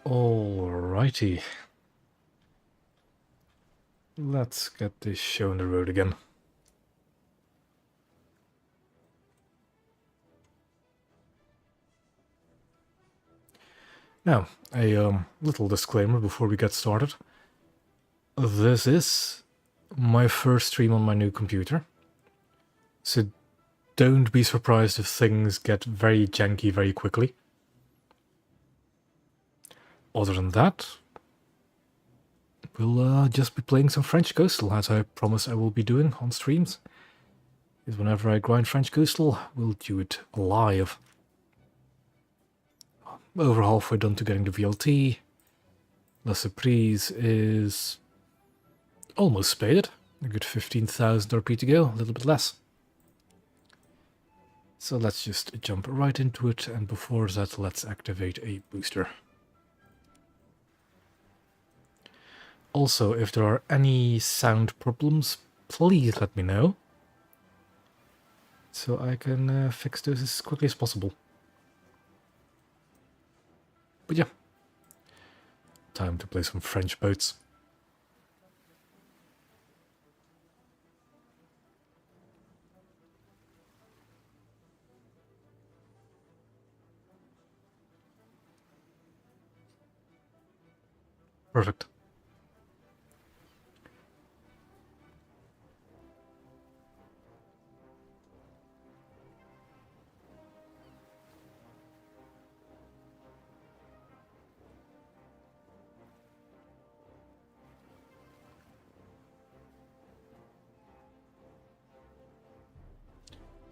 Alrighty. Let's get this show on the road again. Now, a little disclaimer before we get started. This is my first stream on my new computer, so don't be surprised if things get very janky very quickly. Other than that, we'll just be playing some French Coastal, as I promise I will be doing on streams. Because whenever I grind French Coastal, we'll do it live. Over halfway done to getting the VLT. La Surprise is almost spaded. A good 15,000 RP to go, a little bit less. So let's just jump right into it, and before that let's activate a booster. Also, if there are any sound problems, please let me know, so I can fix those as quickly as possible. But yeah, time to play some French boats. Perfect.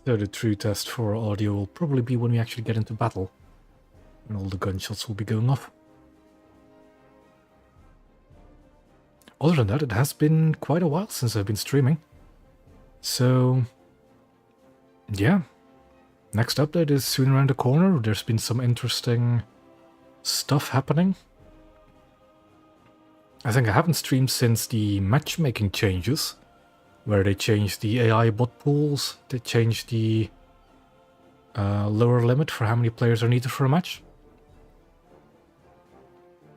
So the true test for audio will probably be when we actually get into battle, and all the gunshots will be going off. Other than that, it has been quite a while since I've been streaming. So, yeah. Next update is soon around the corner. There's been some interesting stuff happening. I think I haven't streamed since the matchmaking changes, where they changed the AI bot pools, they changed the lower limit for how many players are needed for a match.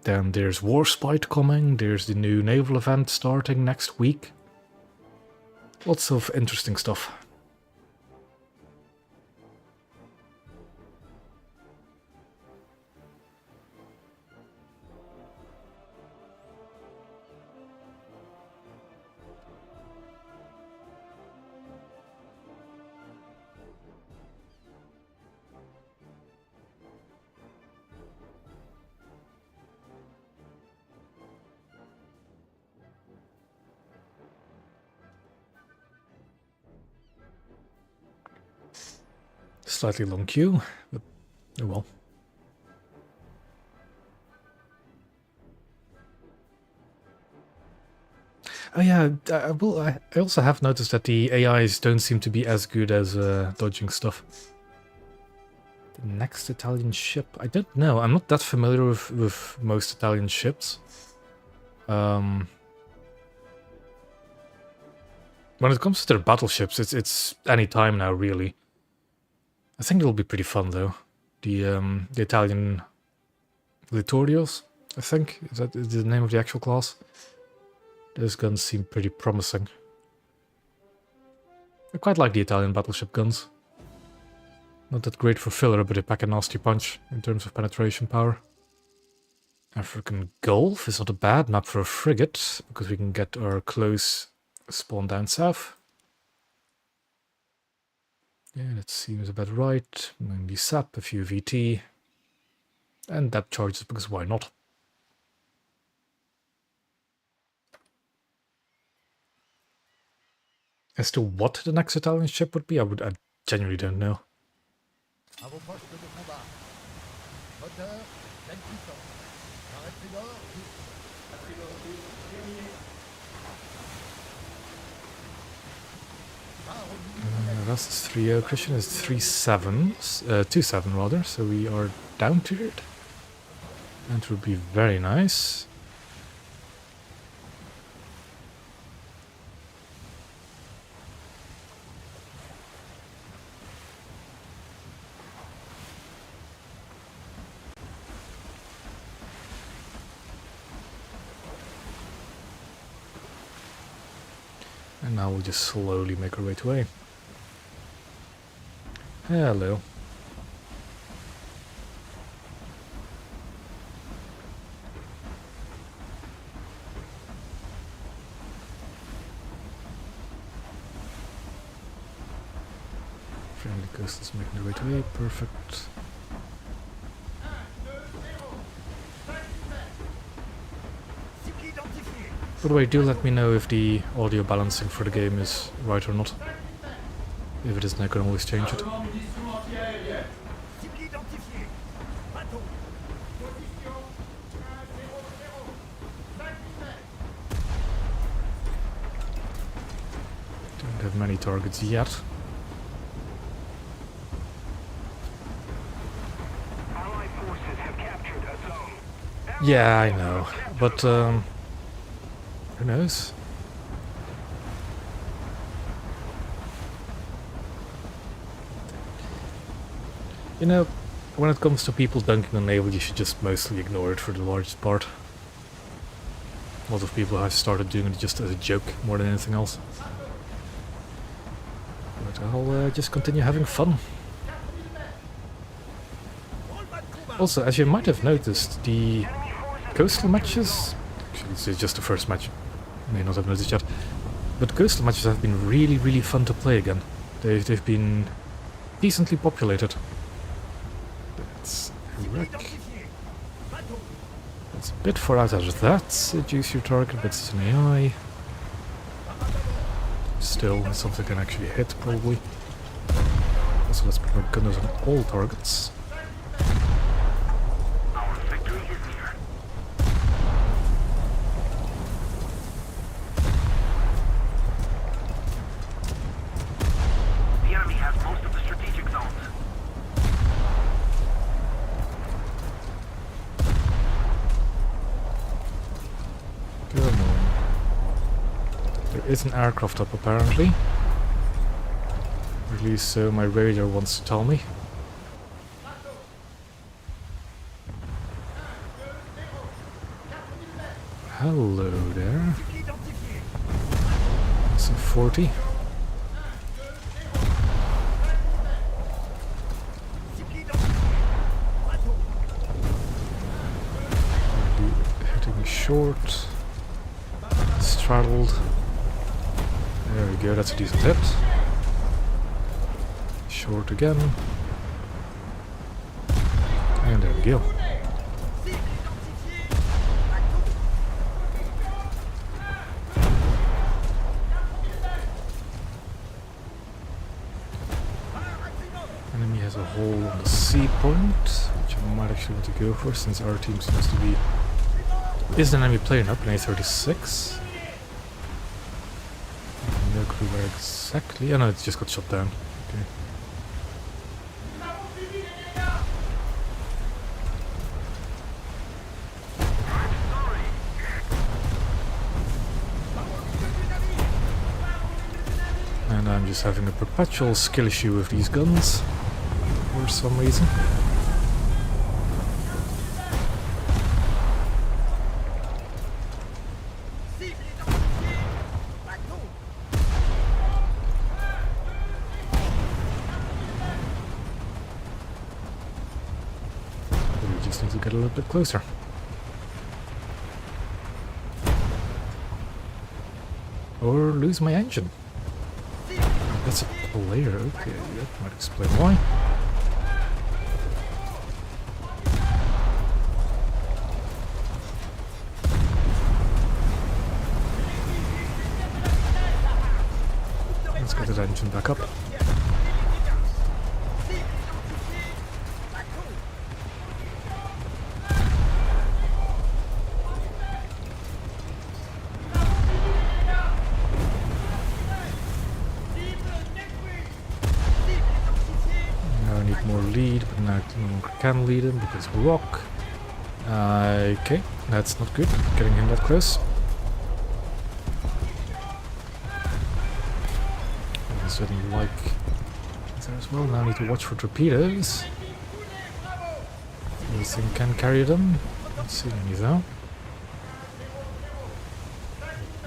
Then there's Warspite coming, there's the new naval event starting next week. Lots of interesting stuff. Slightly long queue, but oh well. Oh yeah, I also have noticed that the AIs don't seem to be as good as dodging stuff. The next Italian ship? I don't know. I'm not that familiar with most Italian ships. When it comes to their battleships, it's any time now, really. I think it'll be pretty fun, though. The Italian Littorios, I think, is that the name of the actual class? Those guns seem pretty promising. I quite like the Italian battleship guns. Not that great for filler, but they pack a nasty punch in terms of penetration power. African Gulf is not a bad map for a frigate, because we can get our close spawn down south. Yeah, that seems about right. Maybe SAP, a few VT. And depth charges, because why not? As to what the next Italian ship would be, I genuinely don't know. Rust is 3-0, Christian is 3-7, 2-7 rather, so we are down tiered. That would be very nice. And now we'll just slowly make our way to A. Hello. Friendly ghost is making their way to A, perfect. By the way, do let me know if the audio balancing for the game is right or not. If it isn't, I can always change it. Don't have many targets yet. Yeah, I know, but who knows? You know, when it comes to people dunking on naval, you should just mostly ignore it for the largest part. A lot of people have started doing it just as a joke more than anything else. But I'll just continue having fun. Also, as you might have noticed, the coastal matches... Actually, this is just the first match. You may not have noticed yet. But coastal matches have been really, really fun to play again. They've been decently populated. That's a wreck. That's a bit far out of that. Seduce your target, but it's an AI. Still, something can actually hit, probably. Also, let's put our gunners on all targets. Is an aircraft up apparently. Or at least so my radar wants to tell me. Hello there. It's a 40. Hitting short. Straddled. There we go, that's a decent hit. Short again. And there we go. Enemy has a hole on the C point, which I might actually want to go for since our team seems to be... Is an enemy player up in A36? No clue where exactly. Oh no, it just got shot down. Okay. And I'm just having a perpetual skill issue with these guns for some reason. Need to get a little bit closer. Or lose my engine. That's a player, okay, that might explain why. Let's get that engine back up. More lead, but now I no longer can lead him because of a rock. Okay, that's not good, getting him that close. I certainly like there as well. Now I need to watch for torpedoes. This thing can carry them. Don't see any though.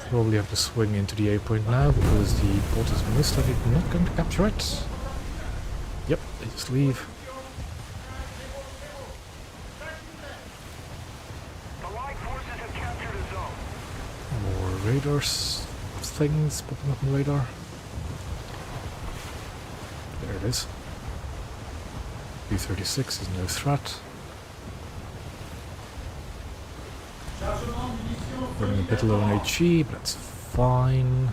Probably have to swing into the A point now because the bolt is most likely not going to capture it. Yep, they just leave. More radars, things popping up on radar. There it is. B-36 is no threat. Running a bit low on HE, but that's fine.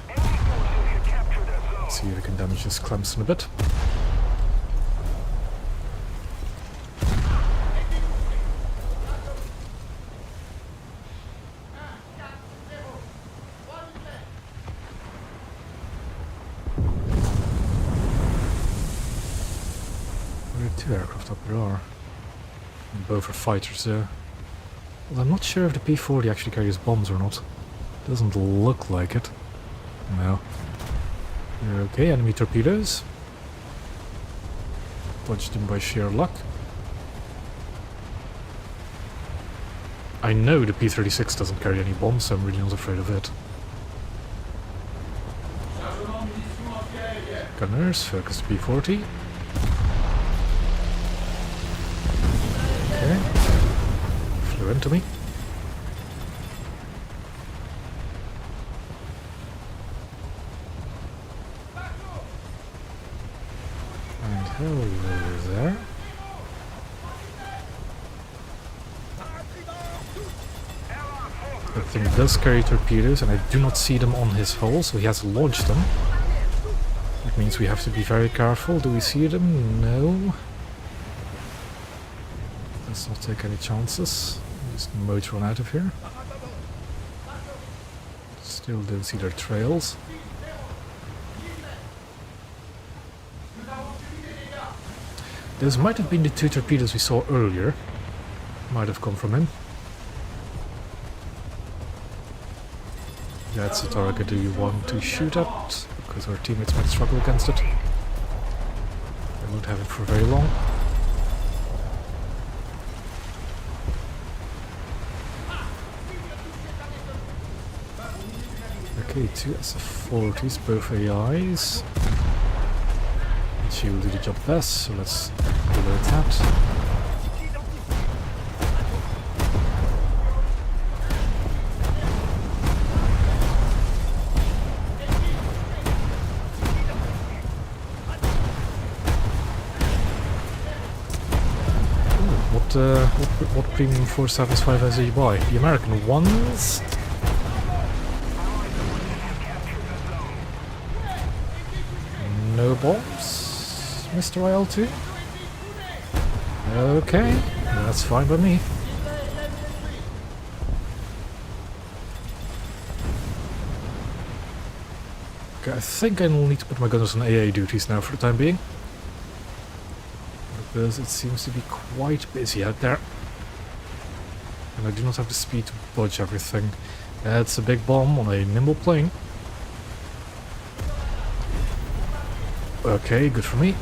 Let's see if we can damage this Clemson a bit. There are 2 aircraft up there are. And both are fighters there. Well, I'm not sure if the P-40 actually carries bombs or not. Doesn't look like it. No. Okay, enemy torpedoes. Dodged them by sheer luck. I know the P-36 doesn't carry any bombs, so I'm really not afraid of it. Gunners, focus P-40. Okay. Flew into me. And hello there. That thing does carry torpedoes, and I do not see them on his hull, so he has launched them. That means we have to be very careful. Do we see them? No. Let's not take any chances. Just motor on out of here. Still don't see their trails. Those might have been the 2 torpedoes we saw earlier. Might have come from him. That's the target we want to shoot at, because our teammates might struggle against it. They won't have it for very long. Okay, 2 SF-40s, both AIs. And she will do the job best, so let's alert that. What premium 475 has he buy? The American ones? No bombs, Mr. IL-2? Okay, that's fine by me. Okay, I think I will need to put my gunners on AA duties now for the time being. Because it seems to be quite busy out there. And I do not have the speed to budge everything. That's a big bomb on a nimble plane. Okay, good for me.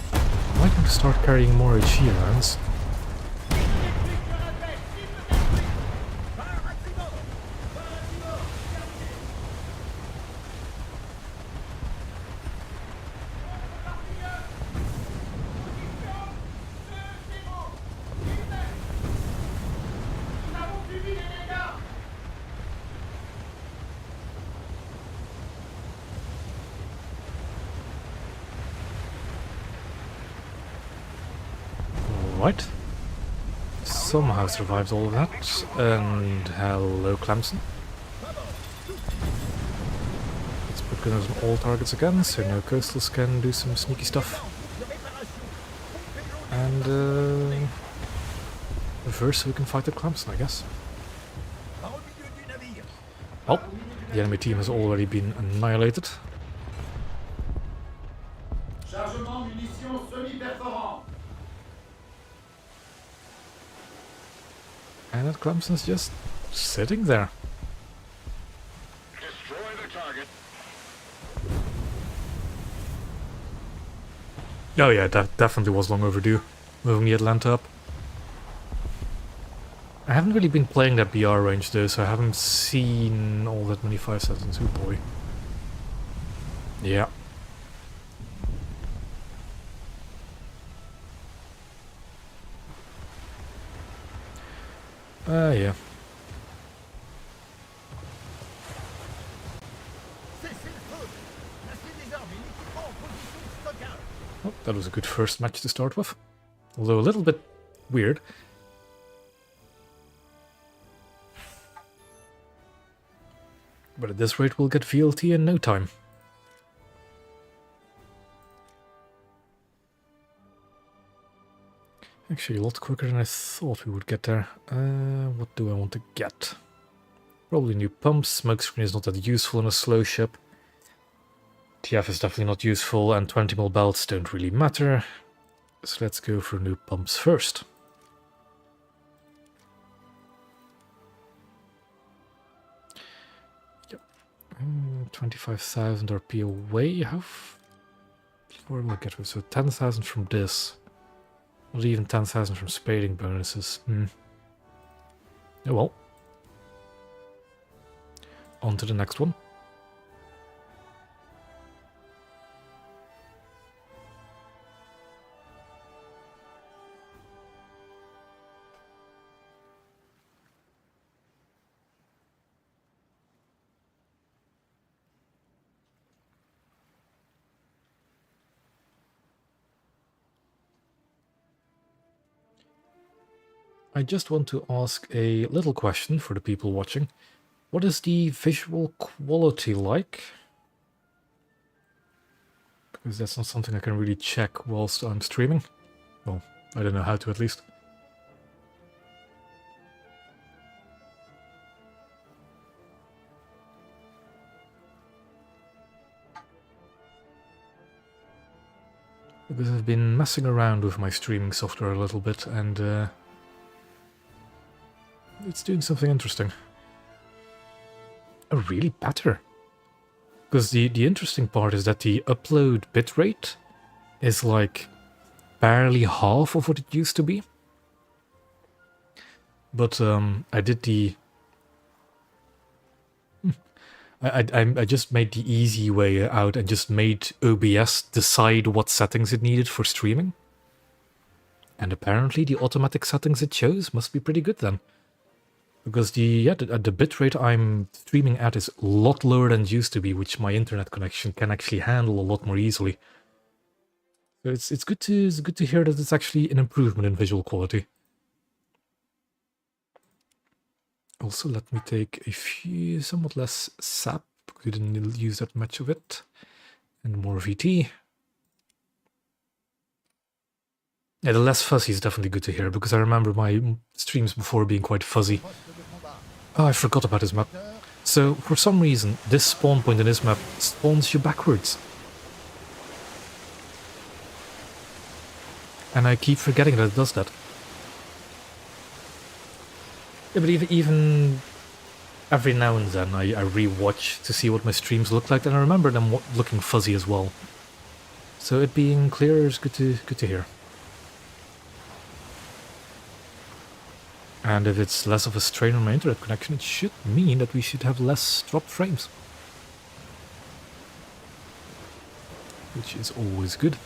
I might want to start carrying more HE rounds. Right. Somehow survived all of that. And hello, Clemson. Let's put gunners on all targets again, so no coastals can do some sneaky stuff. And reverse so we can fight the Clemson, I guess. Well, the enemy team has already been annihilated. And that Clemson's just sitting there. Destroy the target. Oh yeah, that definitely was long overdue, moving the Atlanta up. I haven't really been playing that BR range though, so I haven't seen all that many 5-7s. Oh boy. Yeah. Yeah. Oh, that was a good first match to start with. Although a little bit weird. But at this rate we'll get VLT in no time. Actually a lot quicker than I thought we would get there. What do I want to get? Probably new pumps. Smokescreen is not that useful in a slow ship. TF is definitely not useful, and 20mm belts don't really matter. So let's go for new pumps first. Yep. 25,000 RP away. How far will I get with? So 10,000 from this. Not even 10,000 from spading bonuses. Oh well. On to the next one. I just want to ask a little question for the people watching. What is the visual quality like? Because that's not something I can really check whilst I'm streaming. Well, I don't know how to at least. Because I've been messing around with my streaming software a little bit and it's doing something interesting. Oh, really better. Because the interesting part is that the upload bitrate is like barely half of what it used to be. But I did the... I just made the easy way out and just made OBS decide what settings it needed for streaming. And apparently the automatic settings it chose must be pretty good then. Because the bitrate I'm streaming at is a lot lower than it used to be, which my internet connection can actually handle a lot more easily. So it's good to hear that it's actually an improvement in visual quality. Also, let me take a few somewhat less sap, because we didn't use that much of it, and more VT. Yeah, the less fuzzy is definitely good to hear, because I remember my streams before being quite fuzzy. Oh, I forgot about this map. So, for some reason, this spawn point in this map spawns you backwards. And I keep forgetting that it does that. Yeah, but even every now and then I re-watch to see what my streams look like, and I remember them looking fuzzy as well. So it being clearer is good to hear. And if it's less of a strain on my internet connection, it should mean that we should have less dropped frames. Which is always good.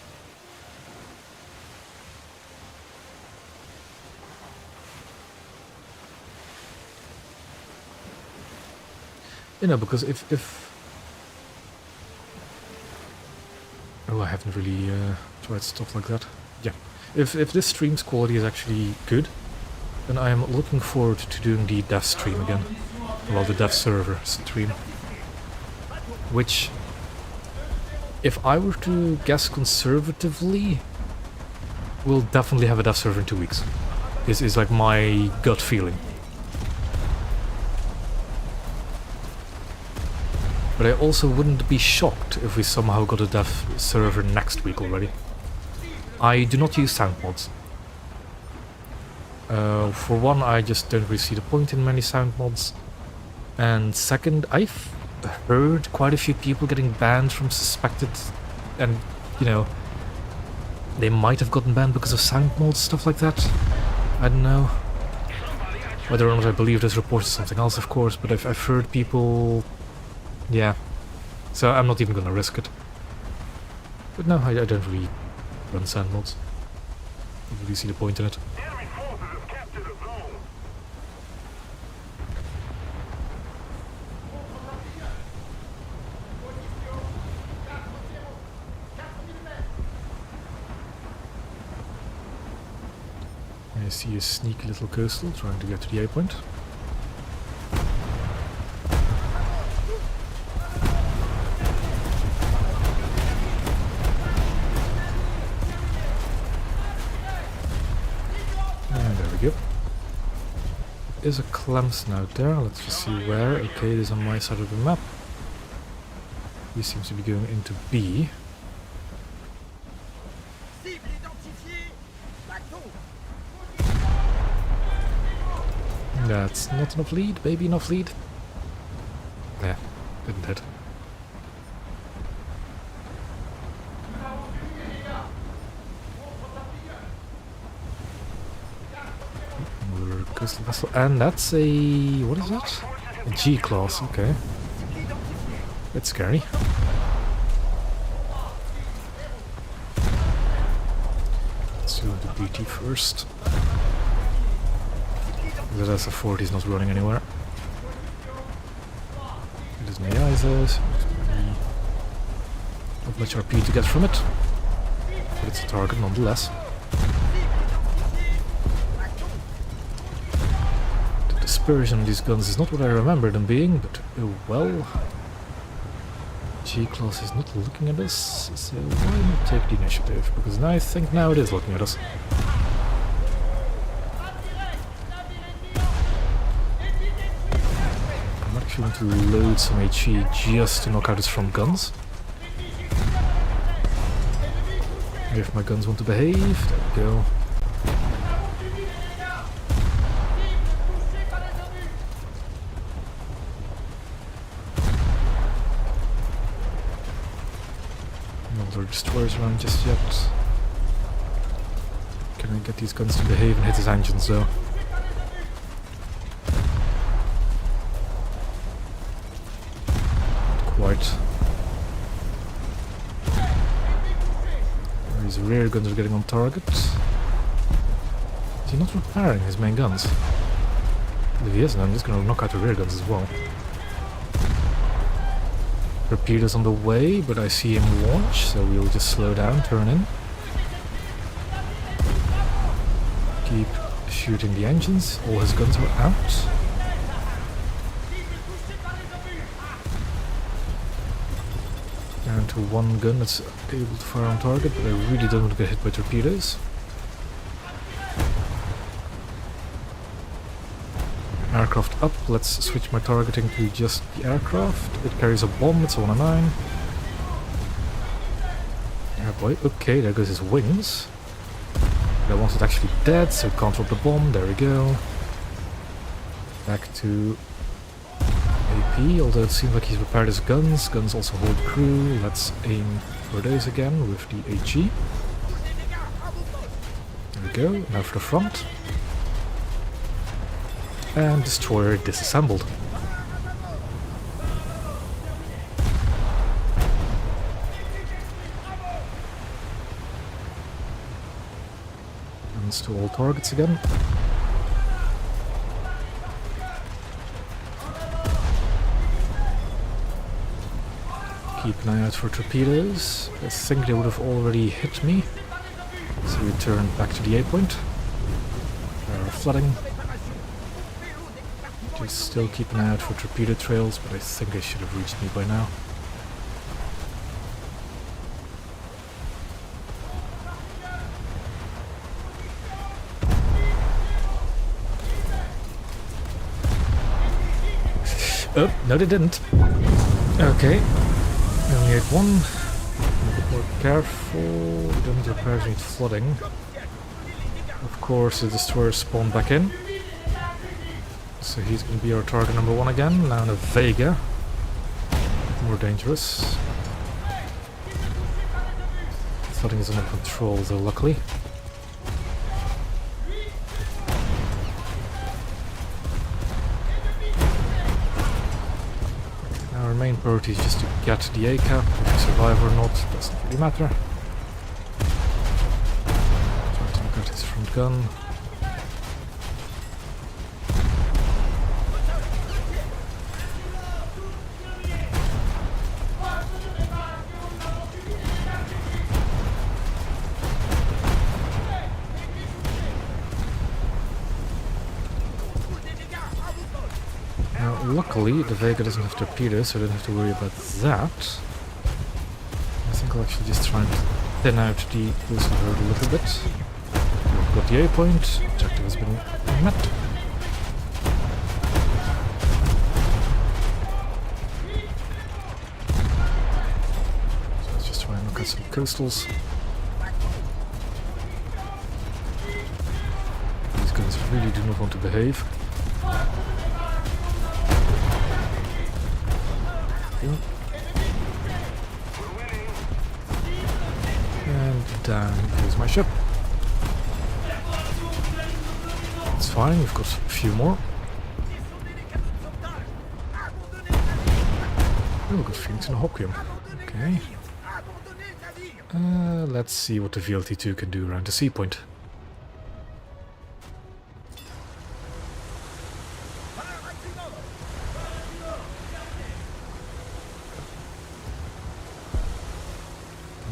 You know, because if... Oh, I haven't really tried stuff like that. Yeah. If this stream's quality is actually good, then I am looking forward to doing the dev stream again. Well, the dev server stream. Which, if I were to guess conservatively, we'll definitely have a dev server in 2 weeks. This is like my gut feeling. But I also wouldn't be shocked if we somehow got a dev server next week already. I do not use sound mods. For one, I just don't really see the point in many sound mods. And second, I've heard quite a few people getting banned from suspected and, you know, They might have gotten banned because of sound mods, stuff like that. I don't know. Whether or not I believe this report is something else, of course, but I've heard people... Yeah. So I'm not even gonna risk it. But no, I don't really run sound mods. I don't really see the point in it. I see a sneaky little coastal trying to get to the A point. And there we go. There's a clam snout there, let's just see where. Okay, it is on my side of the map. He seems to be going into B. That's not enough lead, baby, enough lead. Yeah, didn't hit. Another coastal vessel, and that's a... what is that? A G-class, okay. That's scary. Let's do the BT first. The SF-40 is not running anywhere. It is my ISOs. Not much RP to get from it, but it's a target nonetheless. The dispersion of these guns is not what I remember them being, but oh well. G-class is not looking at us, so why not take the initiative? Because I think now it is looking at us. I'm going to load some HE just to knock out his front guns. If my guns want to behave, there we go. No other destroyers around just yet. Can I get these guns to behave and hit his engines though? Quite. His rear guns are getting on target. Is he not repairing his main guns? If he isn't, I'm just gonna knock out the rear guns as well. Torpedoes on the way, but I see him launch, so we'll just slow down, turn in. Keep shooting the engines, all his guns are out. Down to one gun that's able to fire on target, but I really don't want to get hit by torpedoes. Aircraft up, let's switch my targeting to just the aircraft. It carries a bomb, it's 1 and 9. Yeah boy, okay, there goes his wings. But I want it actually dead, so can't drop the bomb, there we go. Back to AP, although it seems like he's repaired his guns. Guns also hold crew. Let's aim for those again with the HE. There we go, now for the front. And destroyer disassembled. Guns to all targets again. Keep an eye out for torpedoes. I think they would have already hit me. So we turn back to the A point. There are flooding. Just still keep an eye out for torpedo trails, but I think they should have reached me by now. Oh, no they didn't. Okay. We only had one. A bit more careful. We don't need repairs, we need flooding. Of course, the destroyer spawned back in. So he's going to be our target number 1 again. Now in a Vega. More dangerous. Flooding is under control though, luckily. Our main priority is just to get the A cap. If we survive or not, doesn't really matter. Try to look at his front gun. Luckily, the Vega doesn't have torpedoes, so I don't have to worry about that. I think I'll actually just try and thin out the coastal herd a little bit. We've got the A point, objective has been met. So let's just try and look at some coastals. These guns really do not want to behave. And down goes my ship. It's fine, we've got a few more. Oh, we've got Phoenix and Hoquium. Okay. Let's see what the VLT-2 can do around the sea point.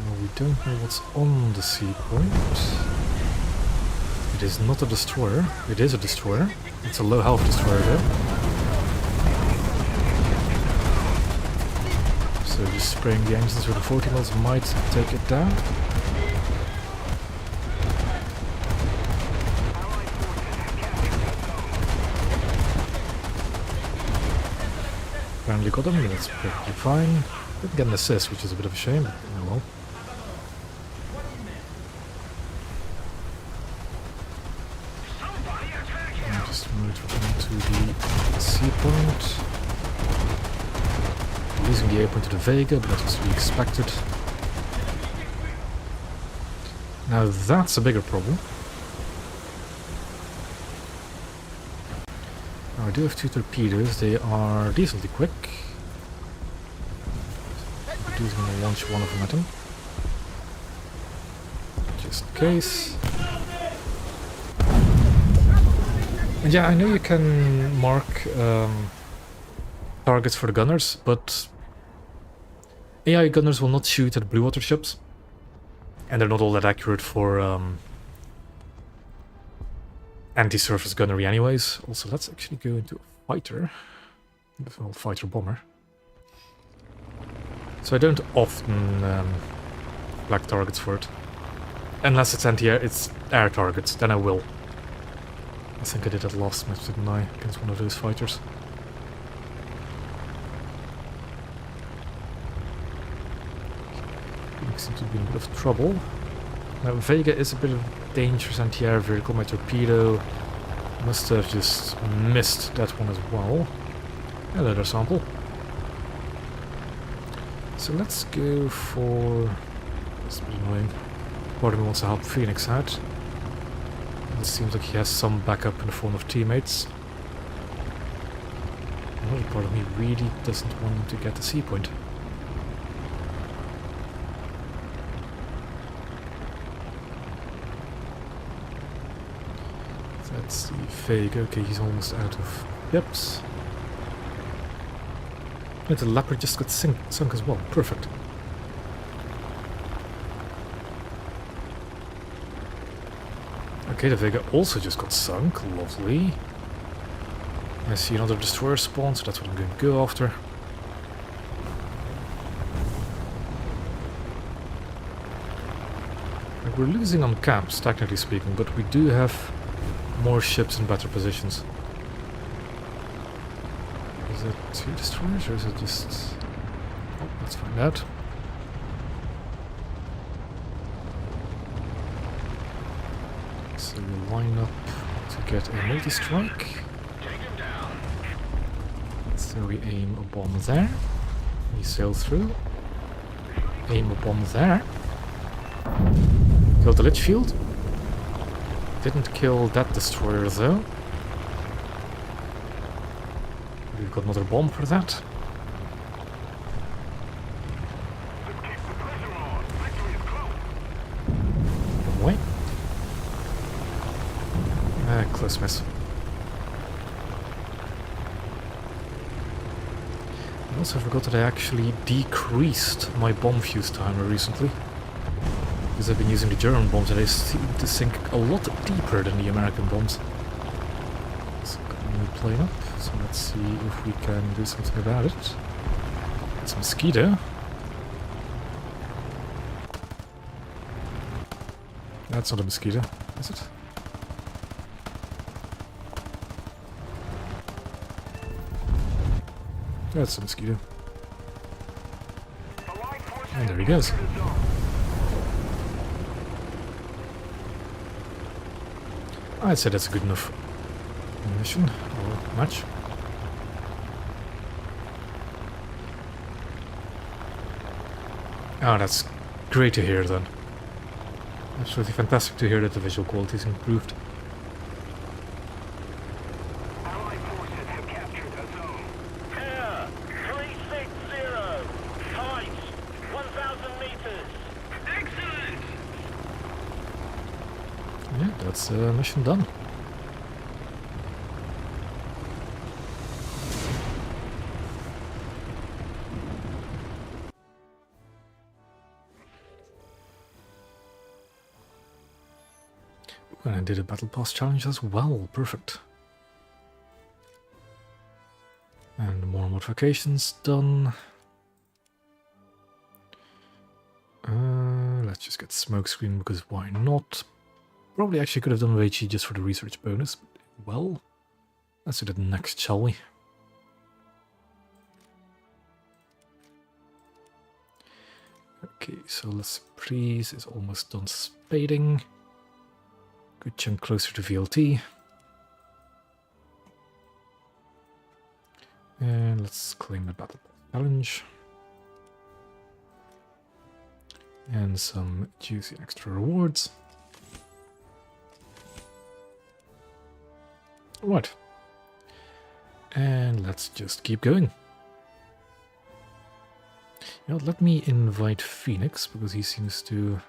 I don't know what's on the sea point. It is not a destroyer. It is a destroyer. It's a low health destroyer though. So just spraying the engines with the 40 mils might take it down. Apparently got him, that's perfectly fine. Didn't get an assist, which is a bit of a shame, but oh well. To the sea point. Losing the A point to the Vega, but that was to be expected. Now that's a bigger problem. Now I do have 2 torpedoes, they are decently quick. I'm just going to launch one of them at him. Just in case. And yeah, I know you can mark targets for the gunners, but AI gunners will not shoot at blue water ships, and they're not all that accurate for anti-surface gunnery anyways. Also, let's actually go into a fighter, well, fighter-bomber. So I don't often black targets for it, unless it's anti-air, it's air targets, then I will. I think I did that last match, didn't I, against one of those fighters. He seems to be in a bit of trouble. Now Vega is a bit of a dangerous anti-air vehicle. My torpedo must have just missed that one as well. Another sample. So let's go for... That's a bit annoying. Part of me wants to help Phoenix out. It seems like he has some backup in the form of teammates. Another part of me really doesn't want him to get the sea point. That's the Vega. Okay, he's almost out of ships. And the Leopard just got sunk as well. Perfect. Okay, the Vega also just got sunk. Lovely. I see another destroyer spawn, so that's what I'm going to go after. We're losing on camps, technically speaking, but we do have more ships in better positions. Is it 2 destroyers or is it just... Oh, let's find out. So we line up to get a multi-strike. So we aim a bomb there. We sail through. Aim a bomb there. Killed the Litchfield. Didn't kill that destroyer though. We've got another bomb for that. Wait. Close miss. I also forgot that I actually decreased my bomb fuse timer recently. Because I've been using the German bombs and they seem to sink a lot deeper than the American bombs. So got a new plane up, so let's see if we can do something about it. It's a mosquito. That's not a mosquito, is it? That's a mosquito. And there he goes. I'd say that's a good enough mission or match. Oh, that's great to hear then. Absolutely fantastic to hear that the visual quality is improved. Allied forces have captured a zone. Air 360. Height 1,000 meters. Excellent. Yeah, that's mission done. And I did a battle pass challenge as well. Perfect. And more modifications done. Let's just get smoke screen because why not? Probably actually could have done Weichi just for the research bonus. But well, let's do that next, shall we? Okay, so let's please is almost done spading. Good chunk closer to VLT. And let's claim the battle challenge. And some juicy extra rewards. Right. And let's just keep going. You know, let me invite Phoenix, because he seems to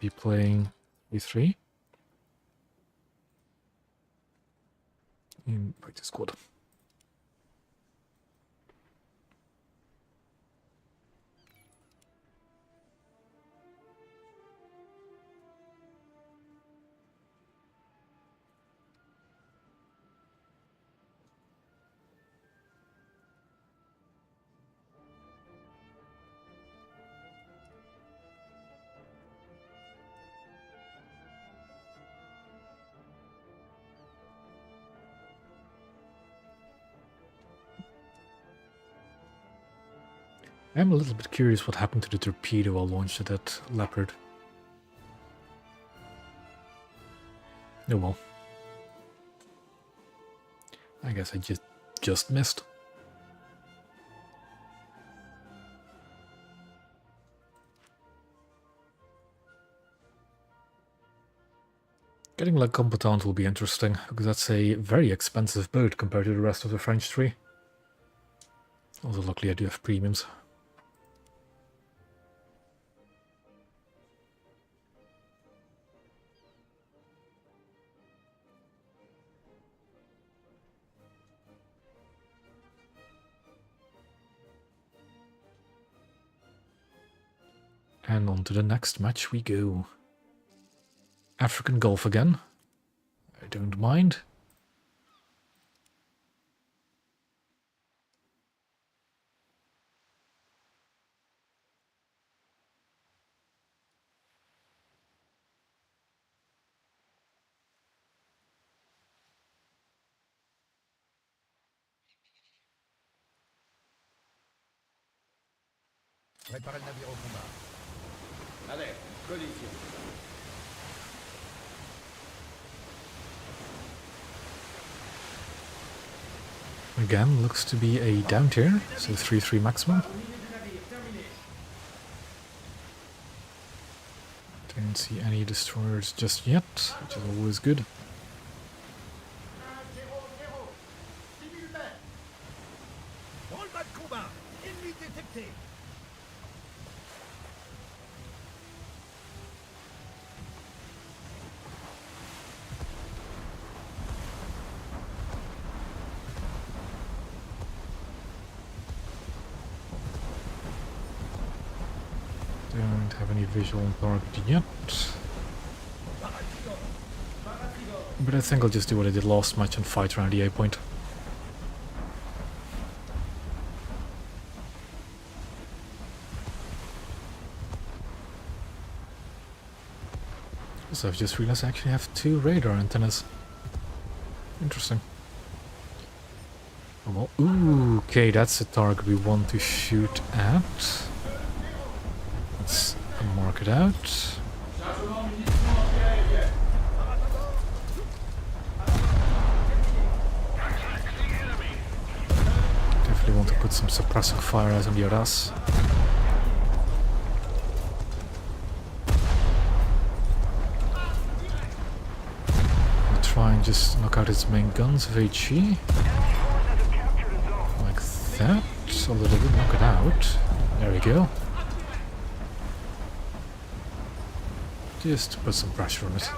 be playing E3. Invite the squad. I'm a little bit curious what happened to the torpedo I launched at that Leopard. Oh well. I guess I just missed. Getting La Compétente will be interesting, because that's a very expensive boat compared to the rest of the French tree. Also, luckily I do have premiums. And on to the next match we go. African Gulf again. I don't mind. Préparez le navire au combat. Allez, collision. Again, looks to be a down tier, so 3-3 maximum. Can't see any destroyers just yet, which is always good. Branle-bas de combat. Ennemi détecté. Don't have any visual on target yet. But I think I'll just do what I did last match and fight around the A point. So I've just realized I actually have 2 radar antennas. Interesting. Oh, well, ooh, okay, that's the target we want to shoot at. Let's mark it out. Definitely want to put some suppressing fire out on the Aras. I'll try and just knock out its main guns of HE. Like that. Although they didn't knock it out. There we go. Just to put some pressure on it.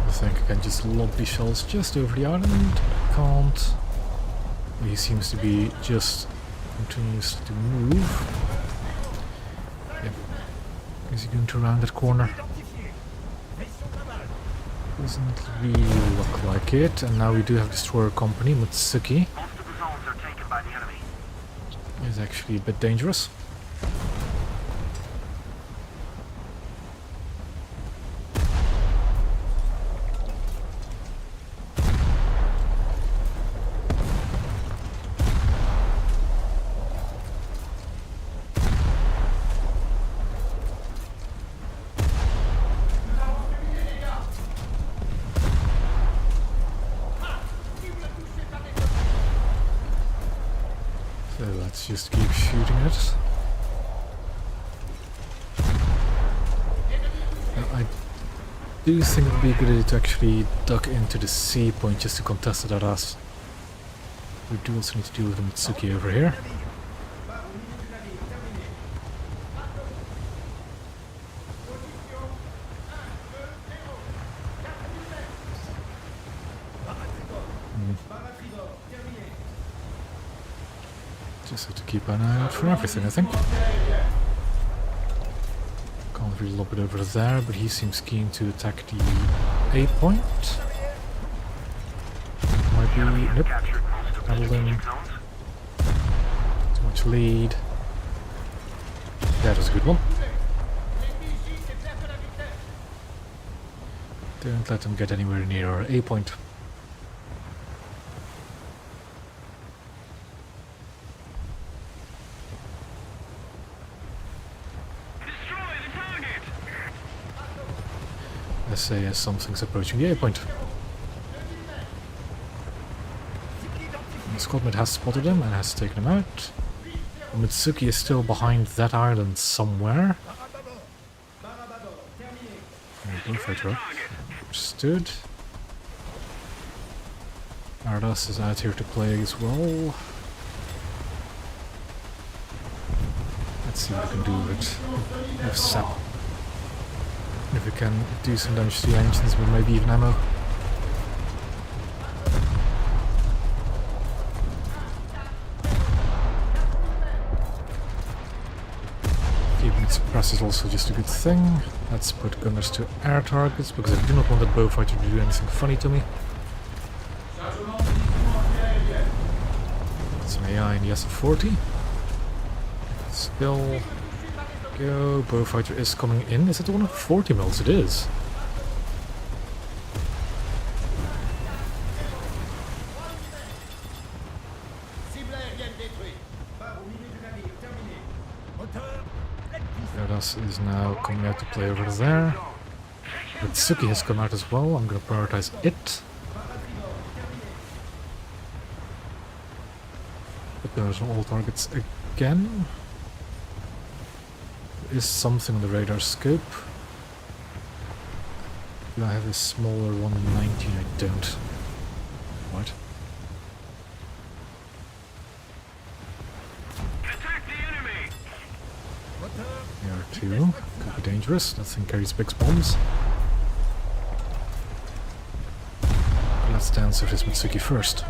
I think I can just lob these shells just over the island. Can't. He seems to be just continues to move. Yep. Is he going to round that corner? Doesn't really look like it. And now we do have destroyer company, Mitsuki. Most of the zones are taken by the enemy. Is actually a bit dangerous. So let's just keep shooting it. Now, I do think it would be a good idea to actually duck into the C point just to contest that Aras. We do also need to deal with the Mitsuki over here. Just have to keep an eye out for everything, I think. Can't really lob it over there, but he seems keen to attack the A point. Might be... Nope. Handled him. Too much lead. That was a good one. Don't let them get anywhere near our A point. Let's say as something's approaching the A point. The squadmate has spotted him and has taken him out. Mitsuki is still behind that island somewhere. Bullfighter up. Stood. Ardas is out here to play as well. Let's see what we can do with it. Have sap. If we can do some damage to the engines with maybe even ammo. Keeping it suppressed is also just a good thing. Let's put gunners to air targets because I do not want that bowfighter to do anything funny to me. It's an AI in the SF-40. Still... Go, bowfighter is coming in. Is it one of 40 mils? It is. Ardas is now coming out to play over there. Mitsuki has come out as well. I'm gonna prioritize it. But there's all targets again. There is something on the radar scope. Do I have a smaller 119? I don't. What? Attack the enemy! There are two. Could be dangerous. That thing carries big bombs. Let's dance with this Mitsuki first.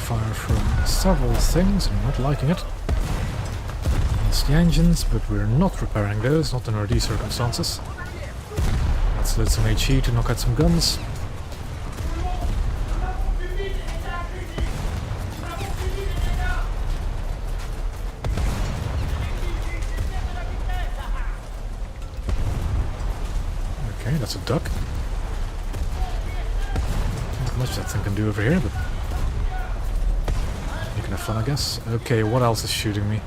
Fire from several things, I'm not liking it. It's the engines, but we're not repairing those, not under these circumstances. Let's let some HE to knock out some guns. Okay, that's a duck. Not much that thing can do over here, but you can have fun, I guess. Okay, what else is shooting me?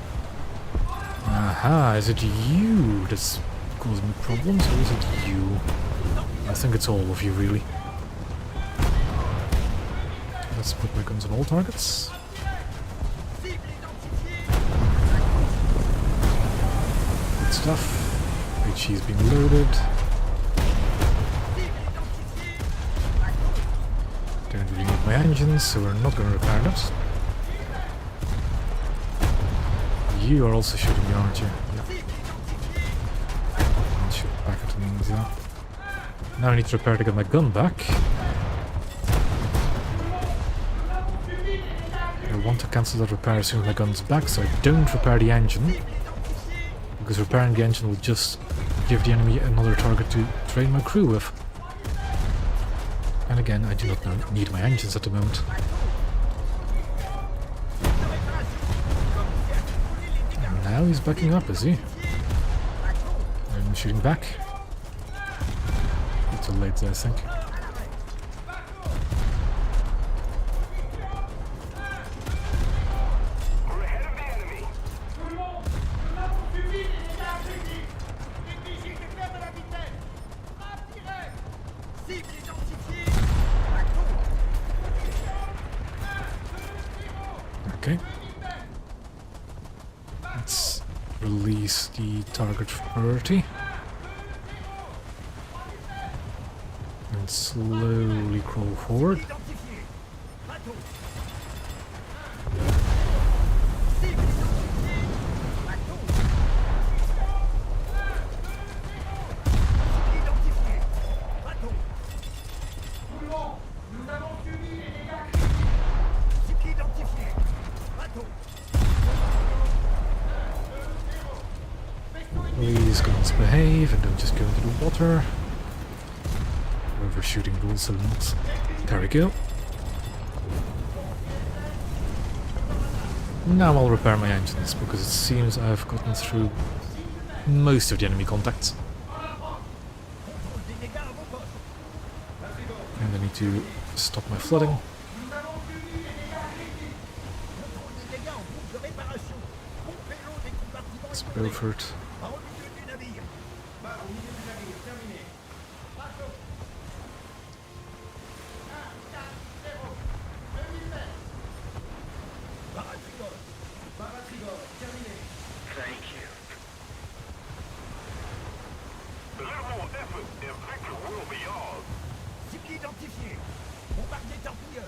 Aha, is it you that's causing me problems, or is it you? I think it's all of you, really. Let's put my guns on all targets. Good stuff. HE's been loaded. Don't really need my engines, so we're not going to repair that. You are also shooting me, aren't you? Yep. I'll shoot back at me as well. Now I need to repair to get my gun back. I want to cancel that repair as soon as my gun's back, so I don't repair the engine. Because repairing the engine will just give the enemy another target to train my crew with. And again, I do not need my engines at the moment. And now he's backing up, is he? I'm shooting back. It's too late there, I think. Okay. Let's release the target priority. And slowly crawl forward. Please guns behave and don't just go into the water. Overshooting rules or not. There we go. Now I'll repair my engines, because it seems I've gotten through most of the enemy contacts. And I need to stop my flooding. Let's go for it. Thank you. A little more effort and victory will be ours. Cible identifié. Bombardier torpilleur.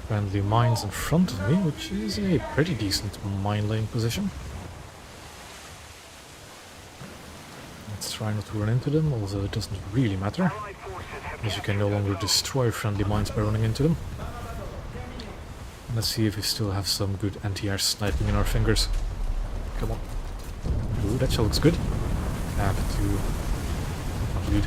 Friendly mines in front of me, which is a pretty decent mine laying position. Let's try not to run into them, although it doesn't really matter, Allied forces have as you can no longer destroy friendly mines by running into them. Let's see if we still have some good anti-air sniping in our fingers. Come on. Ooh, that shot looks good. Have to dude.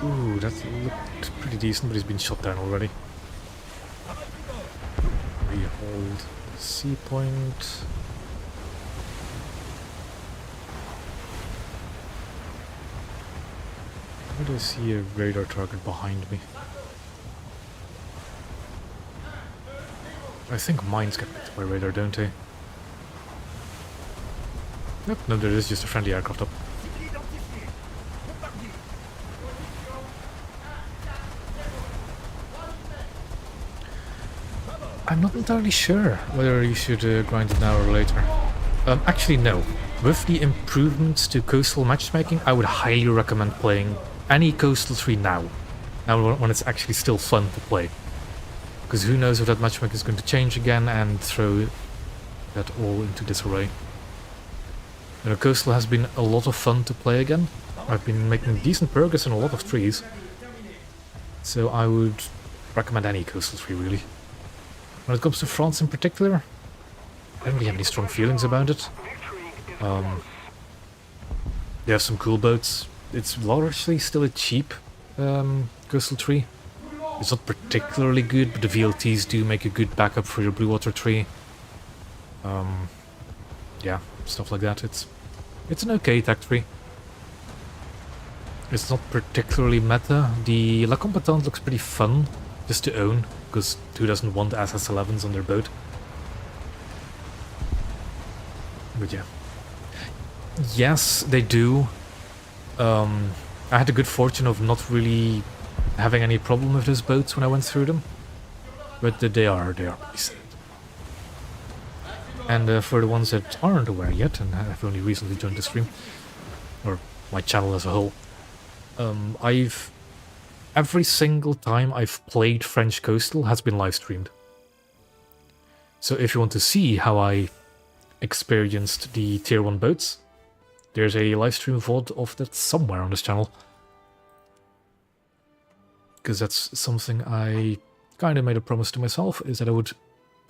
Ooh, that looked pretty decent, but he's been shot down already. We hold C point. Where do I see a radar target behind me? I think mines get picked by radar, don't they? Nope, no, there is just a friendly aircraft up. I'm not entirely sure whether you should grind it now or later. Actually, no. With the improvements to coastal matchmaking, I would highly recommend playing any Coastal 3 now. Now when it's actually still fun to play. Because who knows if that matchmaking is going to change again and throw that all into disarray. You know, Coastal has been a lot of fun to play again. I've been making decent progress in a lot of trees. So I would recommend any Coastal 3 really. When it comes to France in particular, I don't really have any strong feelings about it. They have some cool boats. It's largely still a cheap Coastal tree. It's not particularly good, but the VLTs do make a good backup for your blue water tree. Yeah, stuff like that. It's an okay tech tree. It's not particularly meta. The La Compétente looks pretty fun just to own, because who doesn't want SS11s on their boat? But yeah. Yes, they do. I had the good fortune of not really having any problem with those boats when I went through them. But they are pretty sad. And for the ones that aren't aware yet, and have only recently joined the stream, or my channel as a whole, every single time I've played French Coastal has been live streamed. So if you want to see how I experienced the tier 1 boats, there's a live stream VOD of that somewhere on this channel. Because that's something I kind of made a promise to myself, is that I would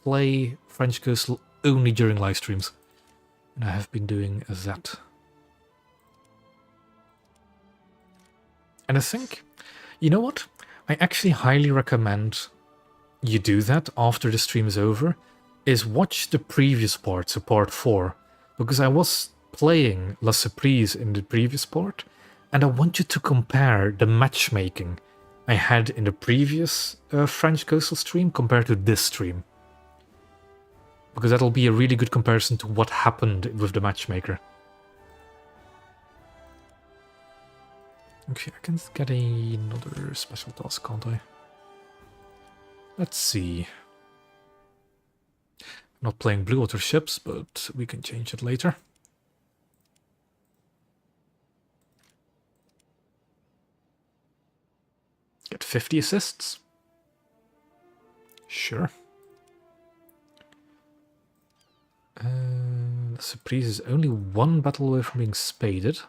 play French Coastal only during live streams. And I have been doing that. And I think, you know what? I actually highly recommend you do that after the stream is over, is watch the previous part, so part 4. Because I was playing La Surprise in the previous part, and I want you to compare the matchmaking I had in the previous French Coastal stream compared to this stream. Because that'll be a really good comparison to what happened with the matchmaker. Okay, I can get another special task, can't I? Let's see. I'm not playing blue water ships, but we can change it later. Get 50 assists. Sure. Surprise is only one battle away from being spaded.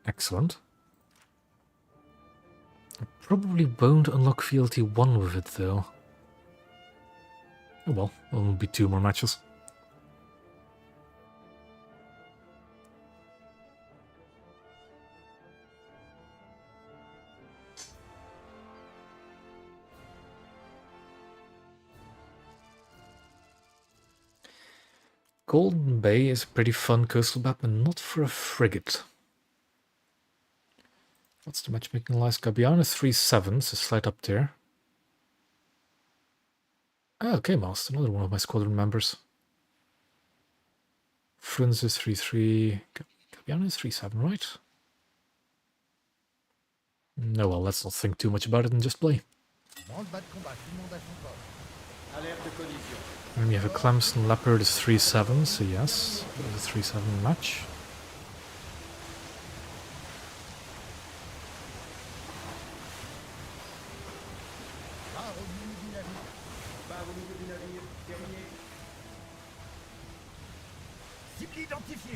Excellent. I probably won't unlock VLT 1 with it though. Oh well, there'll be 2 more matches. Golden Bay is a pretty fun coastal map, but not for a frigate. What's the matchmaking list? Gabiana is 3-7, so slight up there. Ah, okay, Master, another one of my squadron members. Frunz is 3-3. Gabiana is 3-7, right? No, well, let's not think too much about it and just play. And we have a Clemson Leopard is 3-7, so yes, it's a 3-7 match.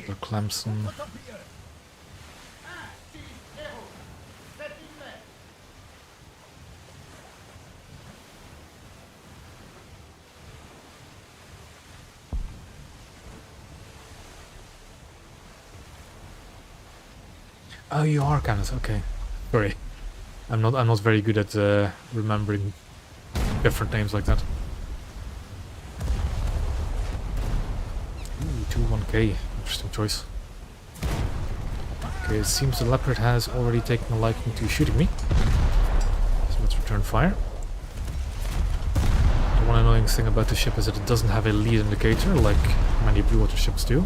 The Clemson. Oh, you are cannons. Okay. Sorry. I'm not very good at remembering different names like that. Ooh, 21k. Interesting choice. Okay, it seems the leopard has already taken a liking to shooting me. So let's return fire. The one annoying thing about the ship is that it doesn't have a lead indicator like many blue water ships do.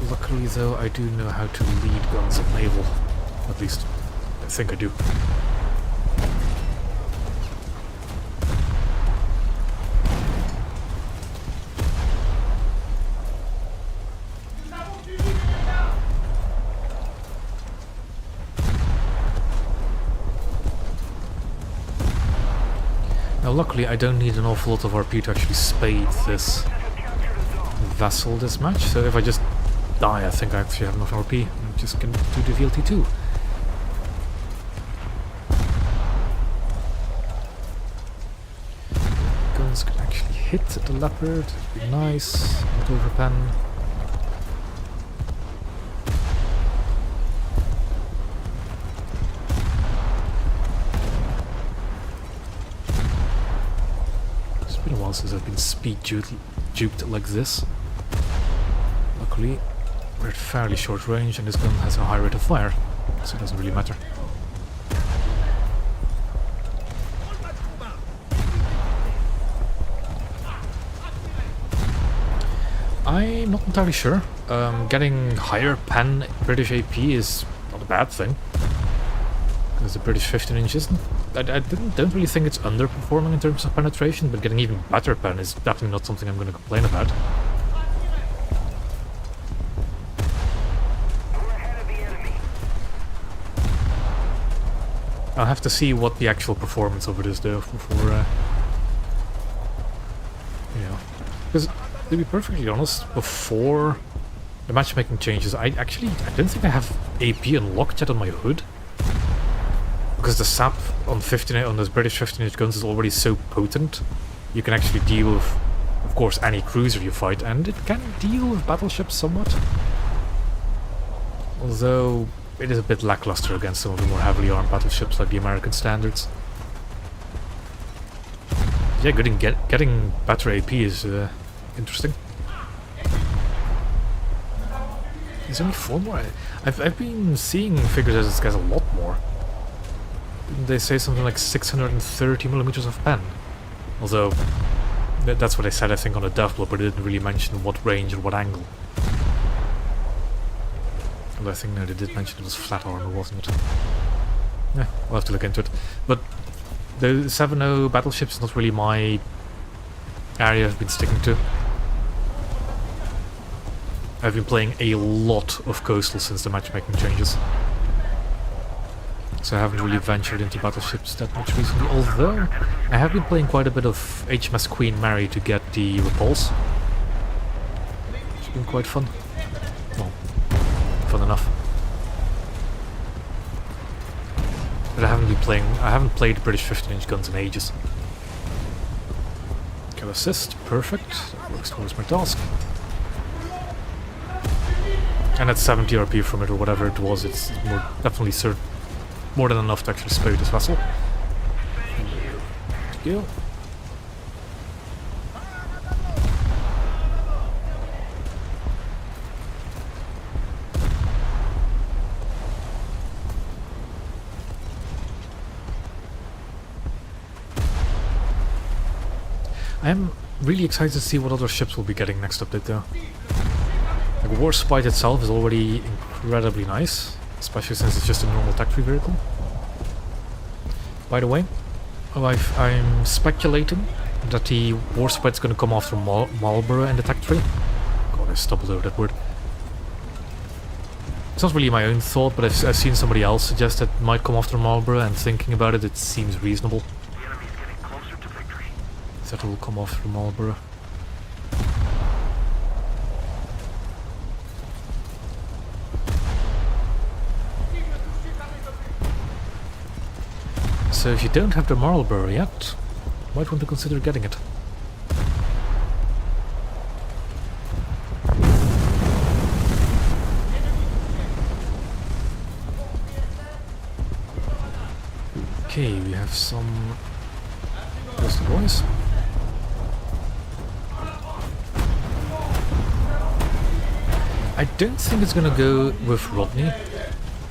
Luckily though, I do know how to lead guns at naval. At least, I think I do. Now luckily I don't need an awful lot of RP to actually spade this vessel this match, so if I just die I think I actually have enough RP and just can do the VLT2. Guns can actually hit the leopard, that'd be nice, not overpen. Since I've been speed duped like this. Luckily, we're at fairly short range and this gun has a high rate of fire, so it doesn't really matter. I'm not entirely sure. Getting higher pen British AP is not a bad thing. Because the British 15 inches, I don't really think it's underperforming in terms of penetration, but getting even better pen is definitely not something I'm going to complain about. I'll have to see what the actual performance of it is though before, you know, because to be perfectly honest, before the matchmaking changes, I don't think I have AP unlocked yet on my hood. Because the sap on those British 15-inch guns is already so potent, you can actually deal with, of course, any cruiser you fight, and it can deal with battleships somewhat. Although it is a bit lackluster against some of the more heavily armed battleships like the American standards. Yeah, getting better AP is interesting. There's only 4 more. I've been seeing figures as this guy's a lot more. They say something like 630 millimeters of pen. Although, that's what they said I think on the dev block, but they didn't really mention what range or what angle. Although I think no, they did mention it was flat armor, wasn't it? Yeah, we'll have to look into it. But the 7.0 battleship is not really my area I've been sticking to. I've been playing a lot of coastal since the matchmaking changes. So I haven't really ventured into battleships that much recently, although I have been playing quite a bit of HMS Queen Mary to get the repulse. It's been quite fun. Well, fun enough. But I haven't played British 15-inch guns in ages. Kill assist, perfect. That works towards my task. And at 70 RP from it or whatever it was, it's more definitely more than enough to actually spare this vessel. Good to go. I am really excited to see what other ships we'll be getting next update though. Like Warspite itself is already incredibly nice. Especially since it's just a normal tactical vehicle. By the way, I'm speculating that the Warspite's going to come after Marlborough in the tech tree. God, I stumbled over that word. It's not really my own thought, but I've seen somebody else suggest that it might come after Marlborough, and thinking about it, it seems reasonable. The enemy's getting closer to victory. That it will come after Marlborough. So if you don't have the Marlborough yet, you might want to consider getting it. Okay, we have some posted boys. I don't think it's gonna go with Rodney.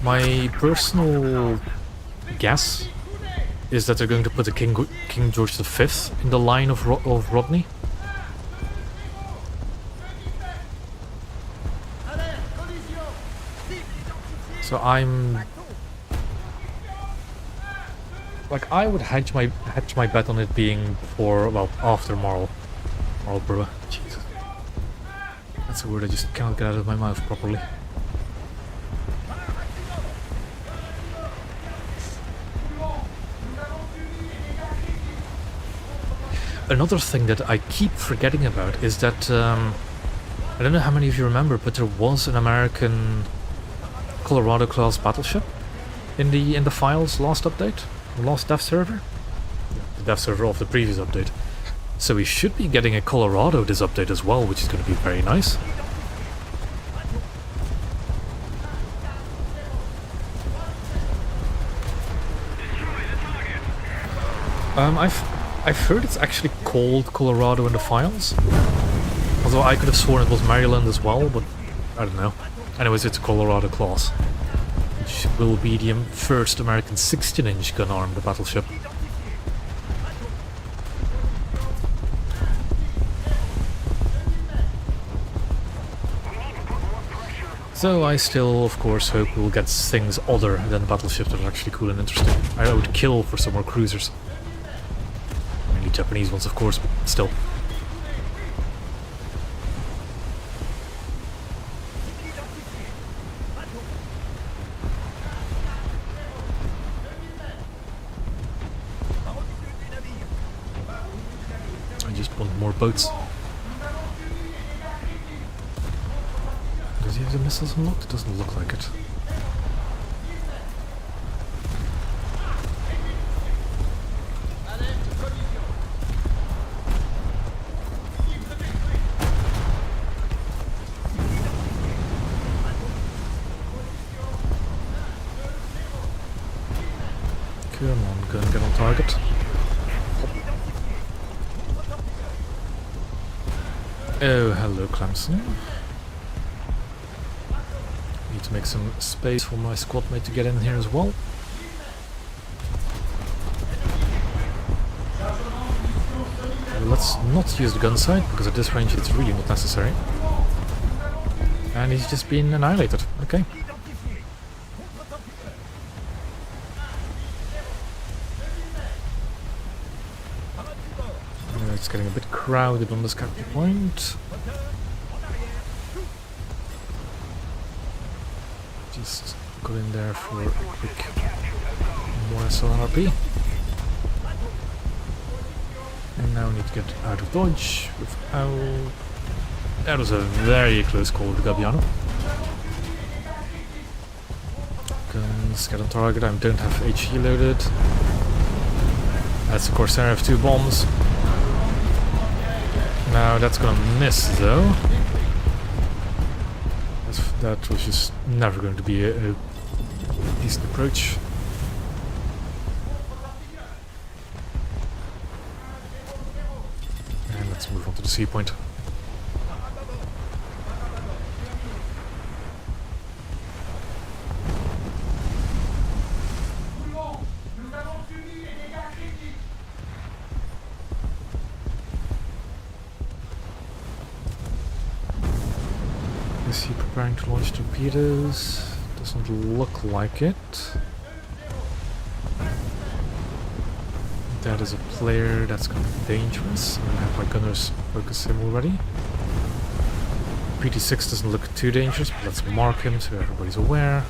My personal guess is that they're going to put the King George V in the line of Rodney. So I'm like, I would hedge my bet on it being before, well, after Marlborough. Jesus, that's a word I just cannot get out of my mouth properly. Another thing that I keep forgetting about is that I don't know how many of you remember, but there was an American Colorado class battleship in the files last update, last dev server, the dev server of the previous update. So we should be getting a Colorado this update as well, which is going to be very nice. I've heard it's actually called Colorado in the files, although I could have sworn it was Maryland as well, but I don't know. Anyways, it's a Colorado class, which will be the first American 16-inch gun-armed battleship. So I still, of course, hope we'll get things other than battleships that are actually cool and interesting. I would kill for some more cruisers. Mainly Japanese ones, of course, but still. I just want more boats. Does he have the missiles unlocked? It doesn't look like it. Come on, gun, get on target. Oh, hello, Clemson. Need to make some space for my squad mate to get in here as well. Let's not use the gun sight, because at this range it's really not necessary. And he's just been annihilated. Okay. It's getting a bit crowded on this capture point. Just go in there for a quick more SLRP. And now we need to get out of dodge without... That was a very close call with Gabbiano. Guns, get on target. I don't have HE loaded. That's a Corsair, I have 2 bombs. Now that's gonna miss though. That was just never going to be a decent approach. And let's move on to the sea point. Is he preparing to launch torpedoes? Doesn't look like it. That is a player that's going to be dangerous. I'm going to have my gunners focus him already. PT6 doesn't look too dangerous, but let's mark him so everybody's aware.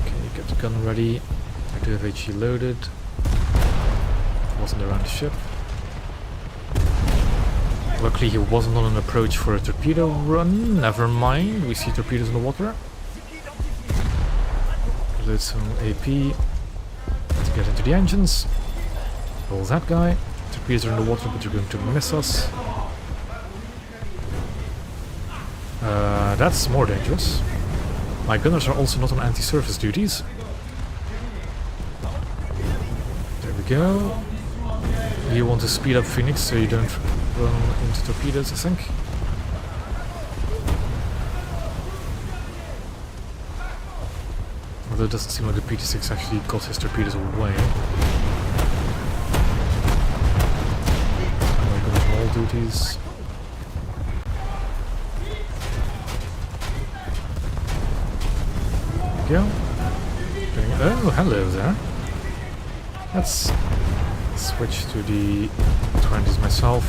Okay, get the gun ready. I do have HE loaded. Wasn't around the ship. Luckily he wasn't on an approach for a torpedo run. Never mind, we see torpedoes in the water. Load some AP. Let's get into the engines. Pull that guy. Torpedoes are in the water, but they're going to miss us. That's more dangerous. My gunners are also not on anti-surface duties. There we go. You want to speed up Phoenix so you don't run into torpedoes, I think. Although it doesn't seem like the PT-6 actually got his torpedoes away. My gunners on all duties. There we go. Oh, hello there. Let's switch to the 20s myself.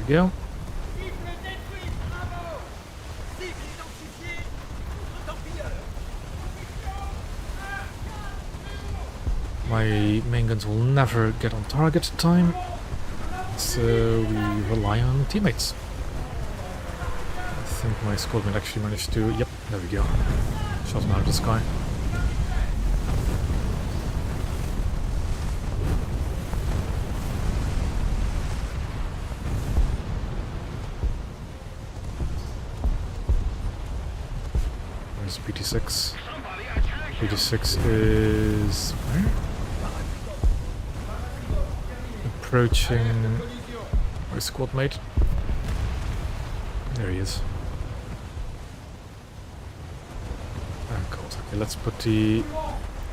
There we go. My main guns will never get on target in time, so we rely on teammates. I think my squadman actually managed to... Yep, there we go. Shot him out of the sky. Where's PT-6? PT-6 is... where? Approaching my squad mate. There he is. Oh god, okay, let's put the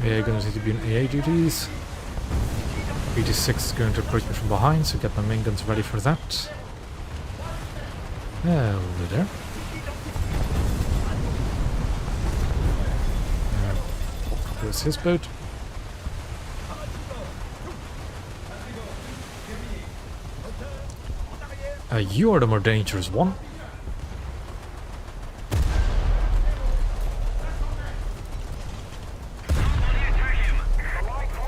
AA gunners need to be in AA duties. PT-6 is going to approach me from behind, so get my main guns ready for that. Hello there. There's his boat. You are the more dangerous one.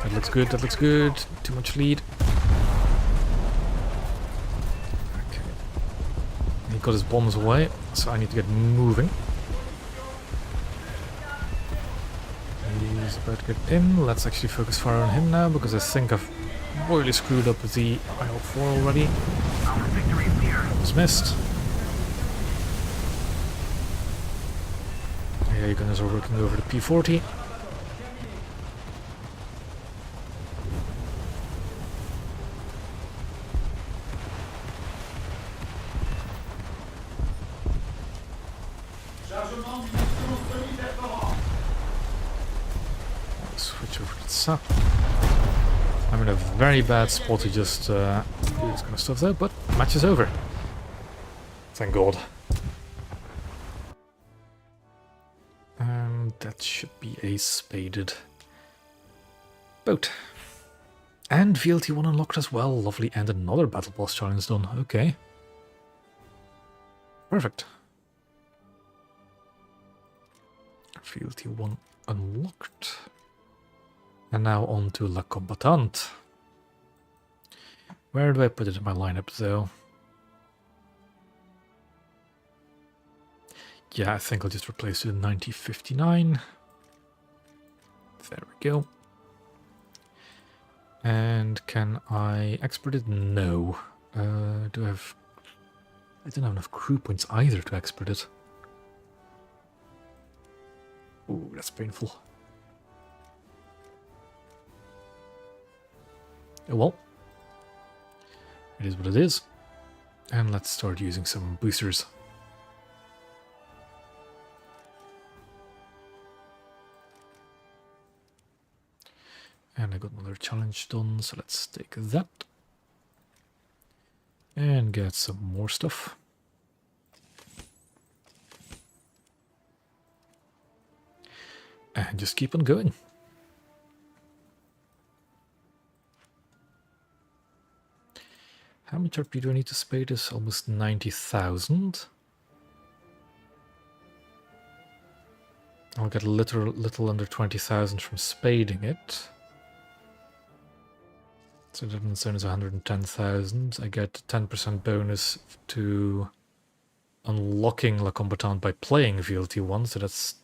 That looks good, that looks good. Too much lead. Okay. He got his bombs away, so I need to get moving. He's about to get in. Let's actually focus fire on him now, because I think I've royally screwed up with the IL-4 already. Was missed. Yeah, you guys are working over the P-40. Switch over to the SAP. I'm in a very bad spot to just do this kind of stuff though, but match is over. Thank God. That should be a spaded boat. And VLT1 unlocked as well. Lovely. And another battle boss challenge done. Okay. Perfect. VLT1 unlocked. And now on to La Combattante. Where do I put it in my lineup though? Yeah, I think I'll just replace it with 9059. There we go. And can I export it? No. Do I have... I don't have enough crew points either to export it. Ooh, that's painful. Oh well. It is what it is. And let's start using some boosters. And I got another challenge done, so let's take that. And get some more stuff. And just keep on going. How much RP do I need to spade this? Almost 90,000. I'll get a little under 20,000 from spading it. So that zone is 110,000. I get 10% bonus to unlocking La Combattante by playing VLT1, so that's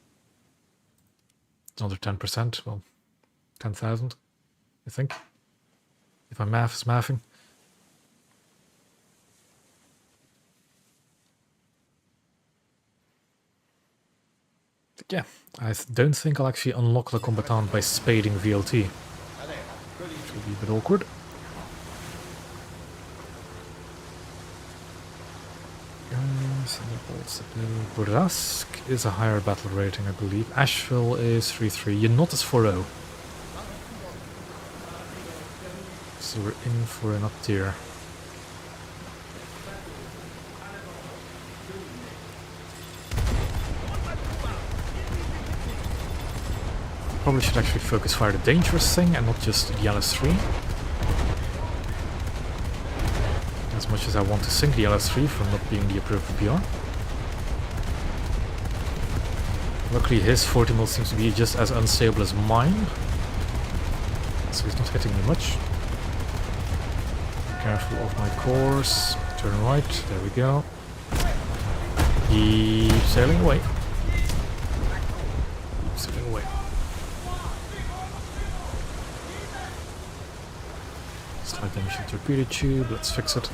another 10%. Well, 10,000, I think. If my math is mathing. Yeah, I don't think I'll actually unlock the combatant by spading VLT. Which will be a bit awkward. Brask is a higher battle rating, I believe. Asheville is 3-3. You're not as 4-0. So we're in for an up tier. Probably should actually focus fire the dangerous thing and not just the LS3. As much as I want to sink the LS3 from not being the approved PR. Luckily his 40 mil seems to be just as unstable as mine. So he's not hitting me much. Careful of my course. Turn right, there we go. Keep sailing away. Keep sailing away. Slight damage to the torpedo tube, let's fix it.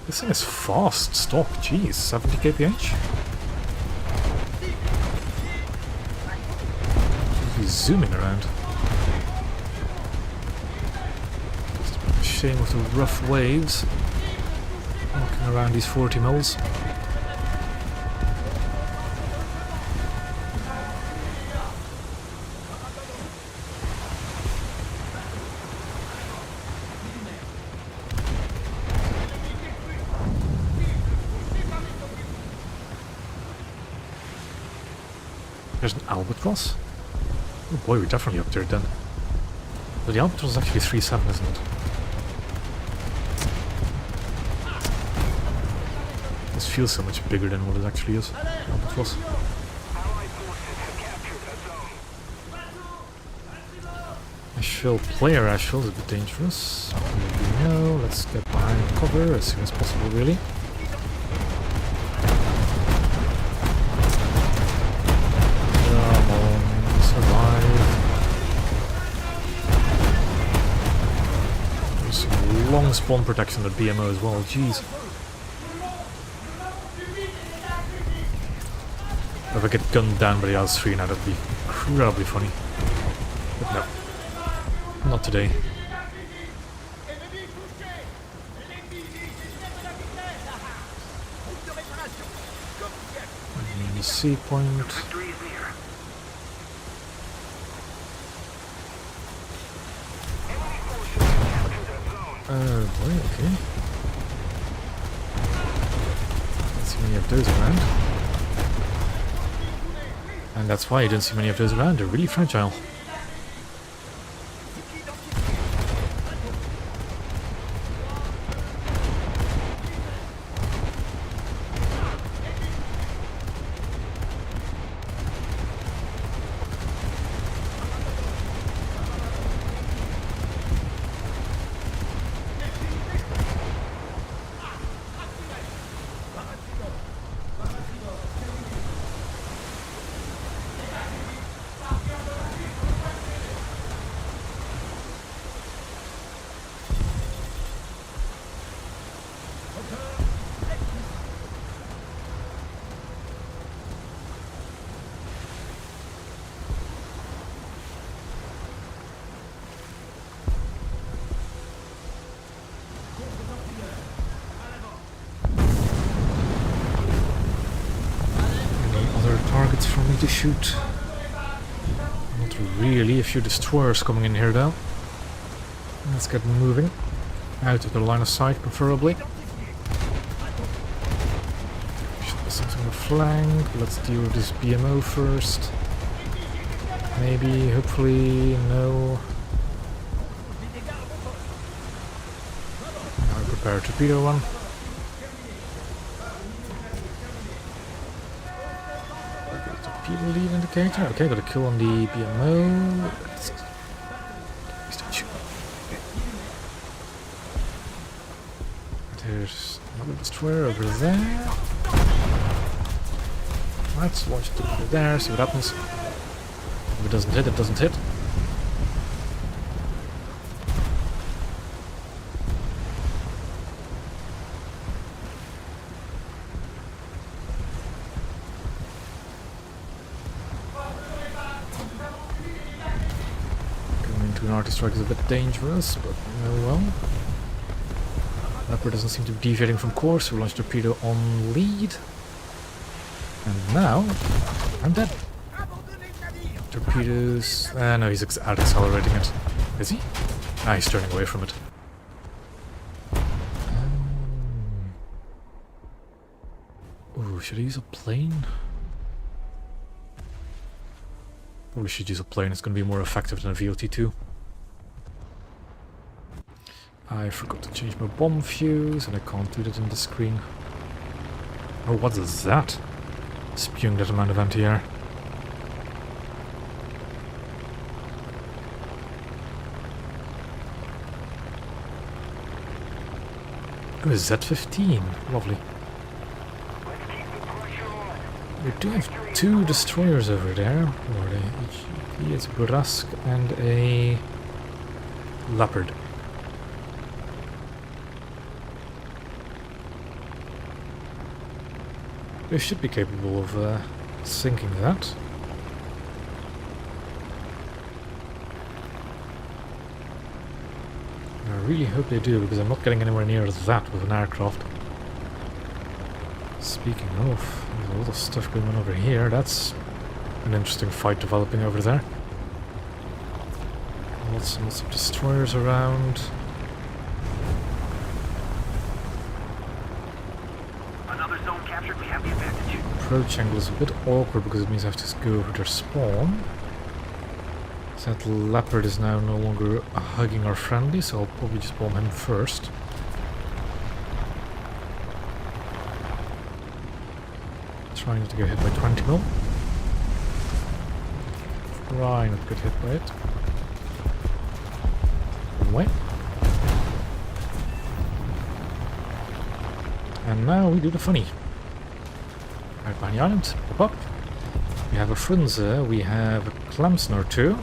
This thing is fast stock, jeez, 70 kph? He's zooming around. It's a bit of a shame with the rough waves. Walking around these 40 mils. There's an albatross. Oh boy, we're definitely up there then. But the albatross is actually 3-7, isn't it? This feels so much bigger than what it actually is. Albatross. Asheville, player Asheville is a bit dangerous. Maybe no, let's get behind cover as soon as possible really. Long spawn protection at BMO as well, jeez. If I get gunned down by the LS3 now, that'd be incredibly funny. But no, not today. The C point. Oh boy, okay. Don't see many of those around. And that's why you don't see many of those around, they're really fragile. Targets for me to shoot. Not really, a few destroyers coming in here though. Let's get moving. Out of the line of sight preferably. Should be something on the flank. Let's deal with this BMO first. Maybe, hopefully, no. Now I prepare a torpedo one. Torpedo lead indicator. Okay, got a kill on the BMO. Please don't shoot. There's another destroyer over there. Let's launch it over there, see what happens. If it doesn't hit, it doesn't hit. Going into an artist strike is a bit dangerous, but oh well. Leopard doesn't seem to be deviating from course, so we launch torpedo on lead. And now, I'm dead. Torpedoes... no, he's out-accelerating it. Is he? Ah, he's turning away from it. Ooh, should I use a plane? Probably should use a plane, it's going to be more effective than a VLT-2. I forgot to change my bomb fuse, and I can't do that in the screen. Oh, what is that? Spewing that amount of anti-air. Oh, Z-15. Lovely. We do have two destroyers over there. What are they? It's a Burask and a Leopard. They should be capable of sinking that. I really hope they do, because I'm not getting anywhere near that with an aircraft. Speaking of, there's a lot of stuff going on over here. That's an interesting fight developing over there. Lots and lots of destroyers around. Another zone captured. We have the advantage. Approach angle is a bit awkward because it means I have to go over their spawn. So that Leopard is now no longer hugging our friendly, so I'll probably just bomb him first. Trying not to get hit by 20 mil. Try not to get hit by it. Wait. And now we do the funny. Right behind the island, pop up. We have a Frunze, we have a Clemson or two.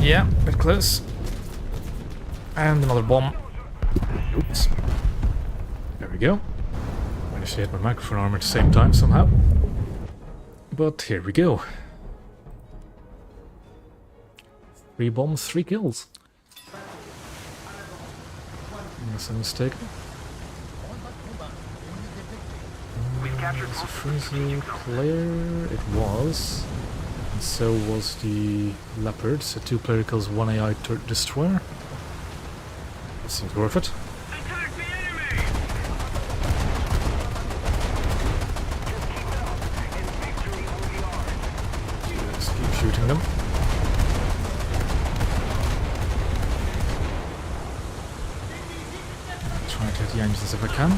Yeah, a bit close. And another bomb. Oops. There we go. Managed to hit my microphone arm at the same time somehow. But here we go. 3 bombs, 3 kills. Unless I'm mistaken. We've captured It's a Frunze player. It was. And so was the Leopard. So 2 player kills, 1 AI destroyer. That seems worth it. Attack the enemy! Just keep shooting them. Try to hit the engines if I can.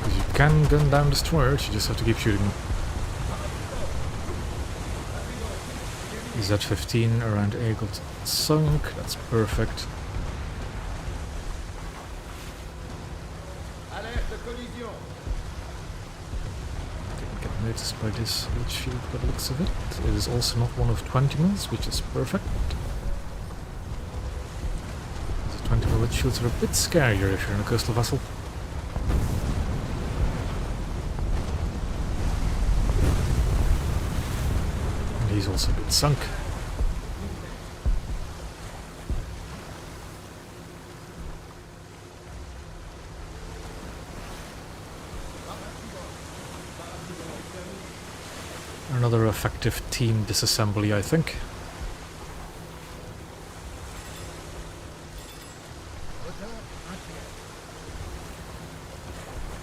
Because you can gun down destroyers, you just have to keep shooting them. Z-15 around A got sunk, that's perfect. Alerte collision. Didn't get noticed by this shield by the looks of it. It is also not one of 20 mils, which is perfect. The 20 mil shields are a bit scarier if you're in a coastal vessel. And he's also a bit sunk. Another effective team disassembly, I think.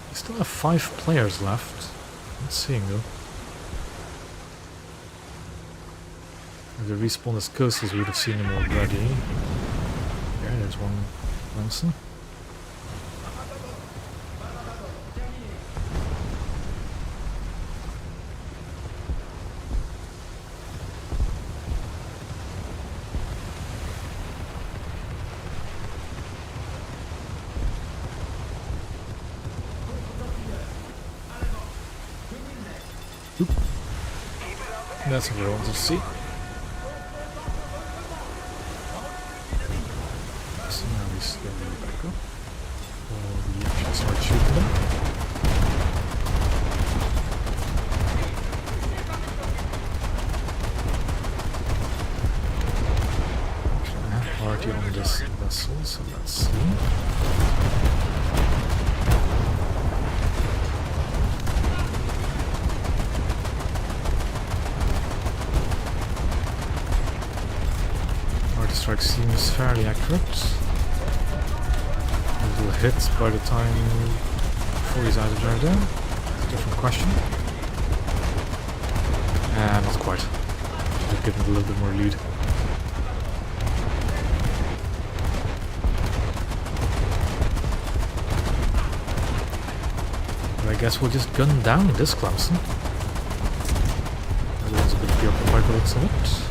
We still have 5 players left. Not seeing though. If they respawn as coastals, we would have seen them already. Yeah, there's one Clemson. Oop. That's what I wanted to see. So now we slowly back up. Or we actually start shooting them. Actually, I have party on this vessel, so let's see. Strike seems fairly accurate. A little hit by the time before he's out of there though. It's a different question. Not quite. Should have given it a little bit more lead. But I guess we'll just gun down this Clemson. Everyone's a bit preoccupied by the looks of it.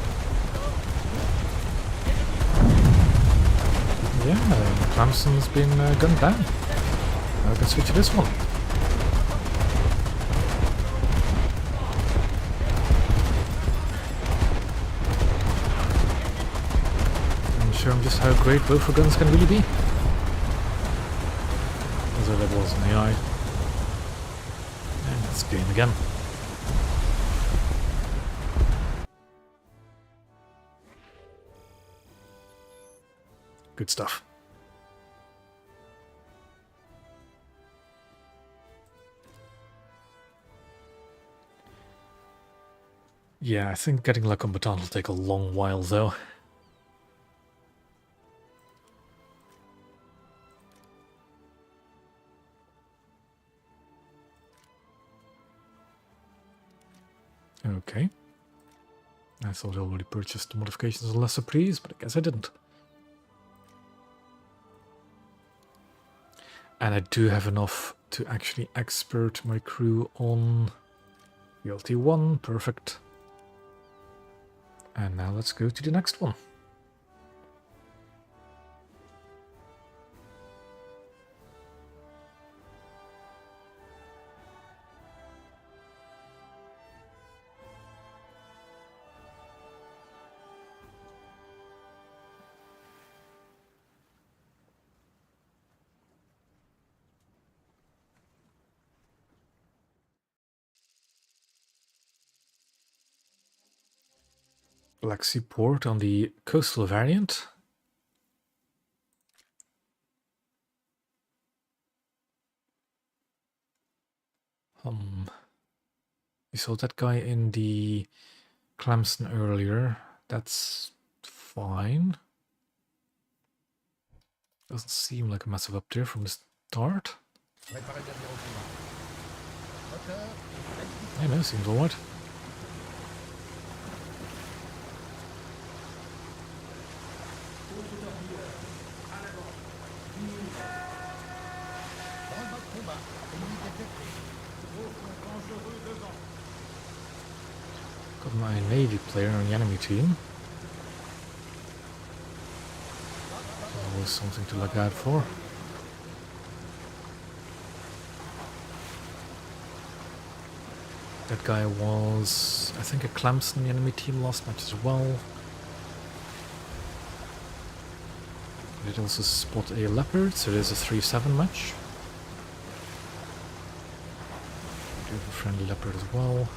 Yeah, Clemson's been gunned down. Now we can switch to this one. And show him just how great both our guns can really be. As though that was an AI. And let's game again. Good stuff. Yeah, I think getting La Combattante will take a long while though. Okay. I thought I already purchased the modifications on lesser please, but I guess I didn't. And I do have enough to actually expert my crew on VLT1, perfect. And now let's go to the next one. Black Sea port on the coastal variant. We saw that guy in the Clemson earlier. That's fine. Doesn't seem like a massive up there from the start. I know, seems alright. Got my Navy player on the enemy team. Always something to look out for. That guy was, I think, a Clemson the enemy team last match as well. I did also spot a Leopard, so there's a 3-7 match. We do have a friendly Leopard as well.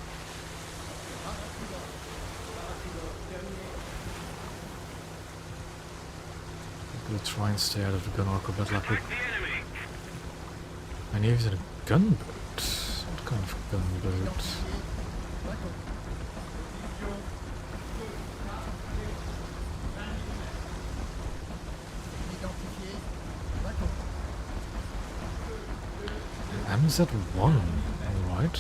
I'm gonna try and stay out of the gun arc of that Leopard. My Navy's in a gunboat. What kind of gunboat? MZ1, alright.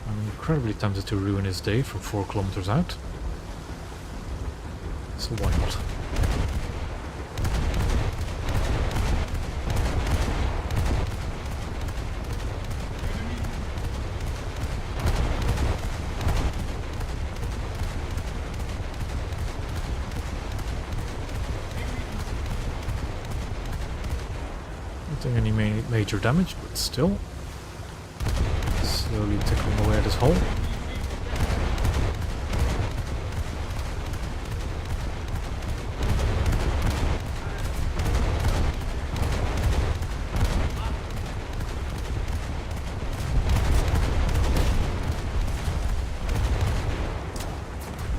I'm incredibly tempted to ruin his day from 4 kilometers out. So why not? Not doing any major damage, but still. Slowly tickling away at his hull.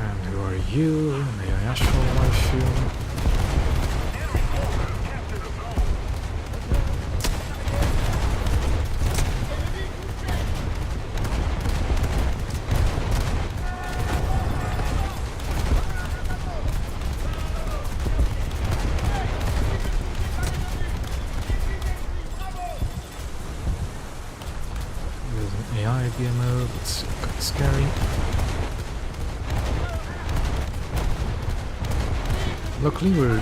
And who are you? May I ask for, I assume? AI BMO, but still kind of scary. Luckily we're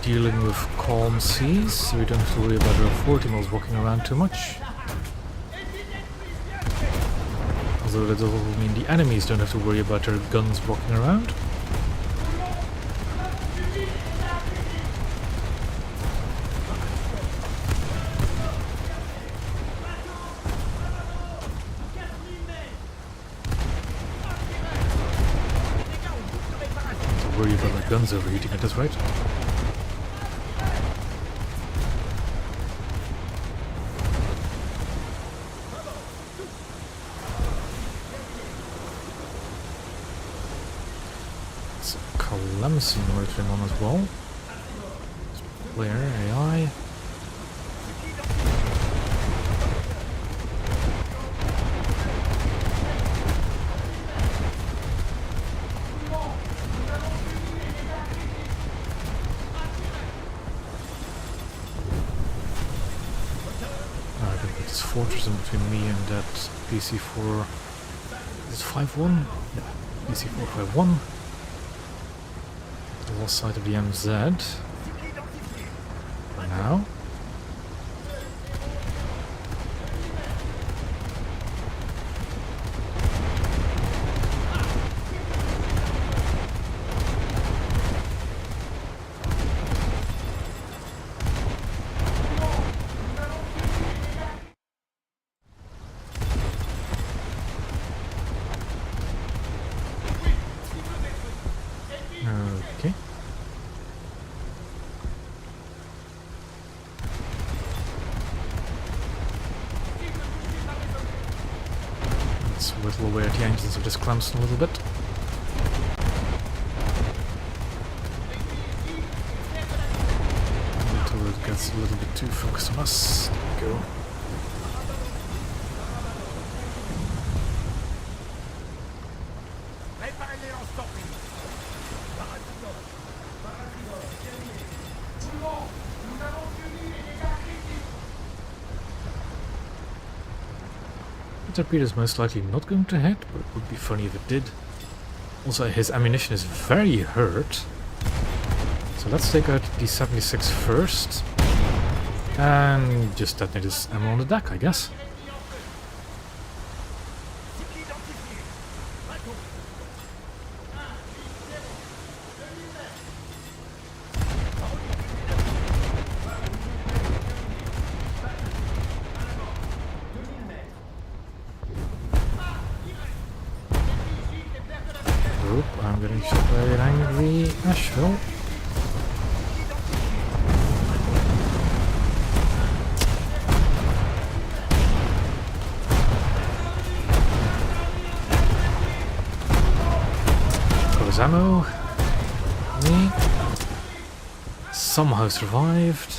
dealing with calm seas, so we don't have to worry about our 40 mils walking around too much. Although that does also mean the enemies don't have to worry about their guns walking around. Worry about my guns overheating at this rate. It's a Calamity motoring on as well. Player AI. Fortress in between me and that PC4. Is it 5-1? Yeah, PC451. The lost side of the MZ. For now. Okay. Let's whittle away at the engines of this Clemson a little bit. Until it gets a little bit too focused on us. There we go. The torpedo is most likely not going to hit, but it would be funny if it did. Also, his ammunition is very hurt. So let's take out the 76 first. And just detonate his ammo on the deck, I guess. I'm getting shot by an angry Asheville. Got his ammo. Me. Somehow survived.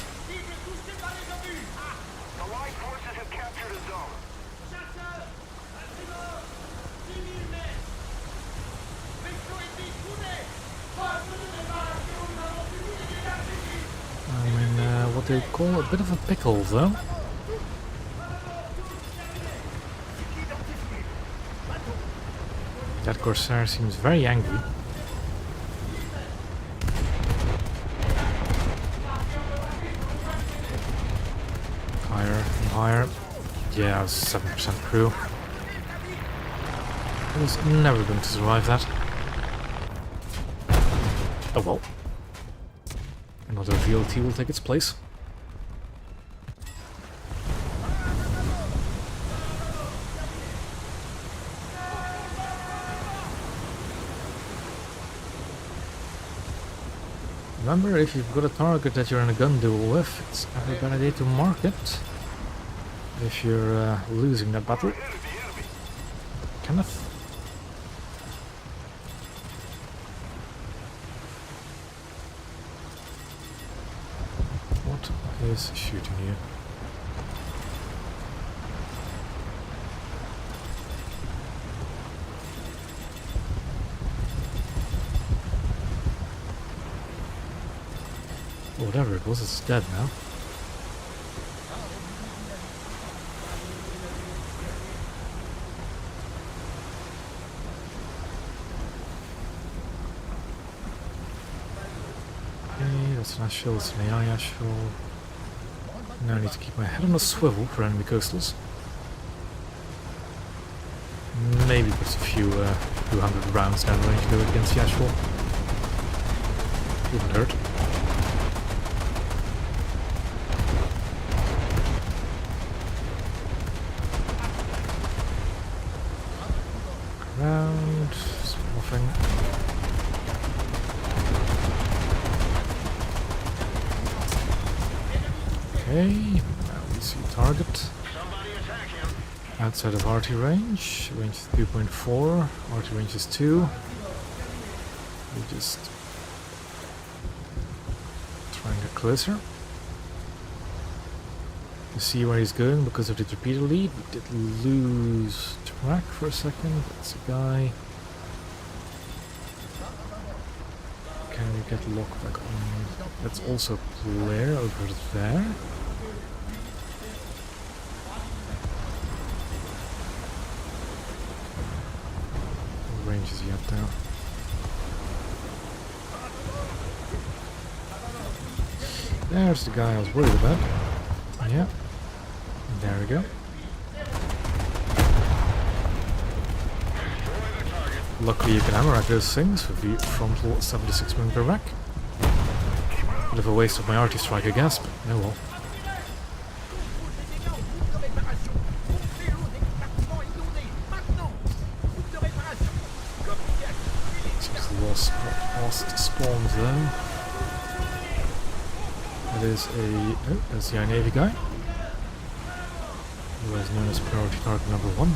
What they call a bit of a pickle, though. That Corsair seems very angry. Higher and higher. Yeah, 7% crew. I was never going to survive that. Oh well. Another VLT will take its place. Remember, if you've got a target that you're in a gun duel with, it's never a bad idea to mark it. If you're losing that battle. Kenneth? What is shooting you? Whatever it was, it's dead now. Okay, that's an ashel, it's an AI ashel. Now I need to keep my head on a swivel for enemy coastals. Maybe put a few 200 rounds down range to go against the ashel. Wouldn't hurt. Around, small thing. Okay, now we see target. Outside of RT range, range is 2.4, RT range is 2. We just try and get closer. To see where he's going because of the torpedo lead. We did lose track for a second. That's a guy. Can we get locked back on? That's also a player over there. What range is he up now? There's the guy I was worried about. Yeah. There we go. Luckily you can hammer at those things with the frontal 76 mm per rack. Bit of a waste of my arty strike, I guess, but oh well. Seems lost spawns though. That is a... oh, that's the Navy guy. Otherwise known as priority target number 1.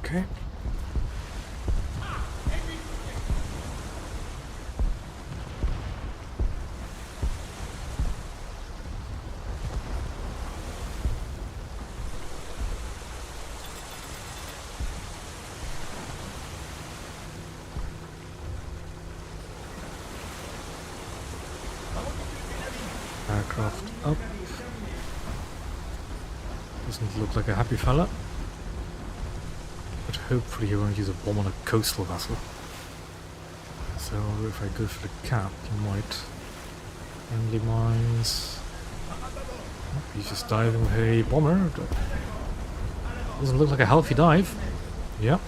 Okay. Aircraft up. Doesn't look like a happy fella. But hopefully he won't use a bomb on a coastal vessel. So if I go for the cap, he might. Friendly mines. Oh, he's just diving with a bomber. Doesn't look like a healthy dive. Yep.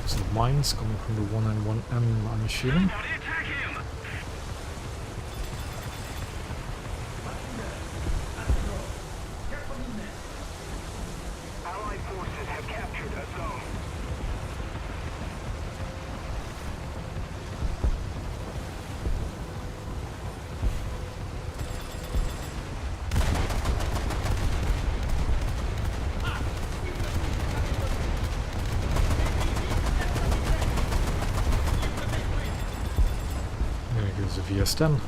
Some mines coming from the 191M, I'm assuming. Allied forces have captured a zone. There goes the VS-10.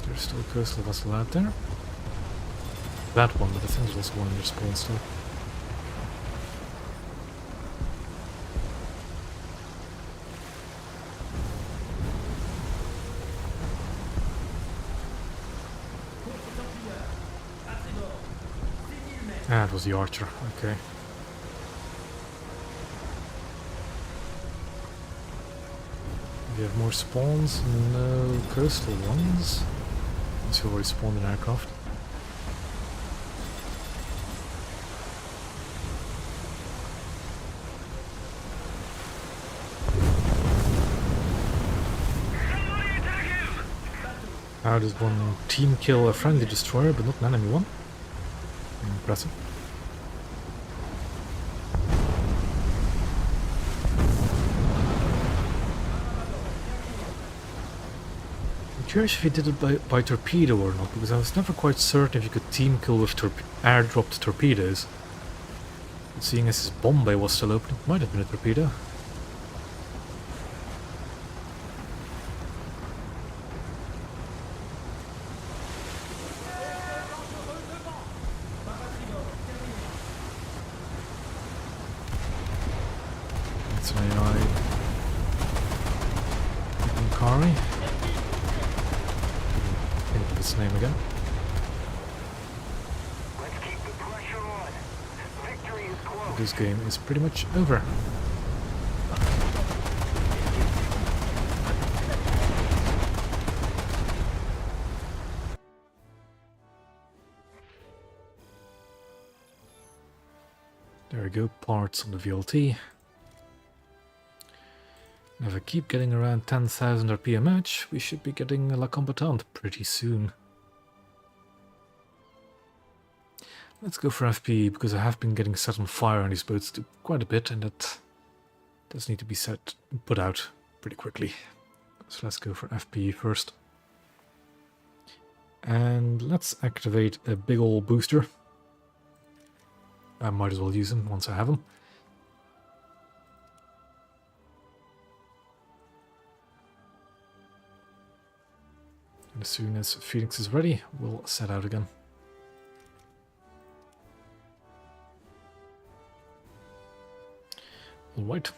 There's still a coastal vessel out there. That one, but I think there's also one in your spawn still. Ah, it was the Archer, okay. We have more spawns, no coastal ones. Unless you already spawned an aircraft. How does one team kill a friendly destroyer but not an enemy one? Impressive. I'm curious if he did it by torpedo or not, because I was never quite certain if you could team kill with airdropped torpedoes. But seeing as his bomb bay was still open, it might have been a torpedo. That's an AI. Kari. Think of its name again. Let's keep the pressure on. Victory is close. This game is pretty much over. There we go, parts on the VLT. And if I keep getting around 10,000 RP a match, we should be getting La Combattante pretty soon. Let's go for FP, because I have been getting set on fire on these boats quite a bit, and that does need to be put out pretty quickly. So let's go for FP first. And let's activate a big ol' booster. I might as well use them once I have them. And as soon as Phoenix is ready, we'll set out again. Alright.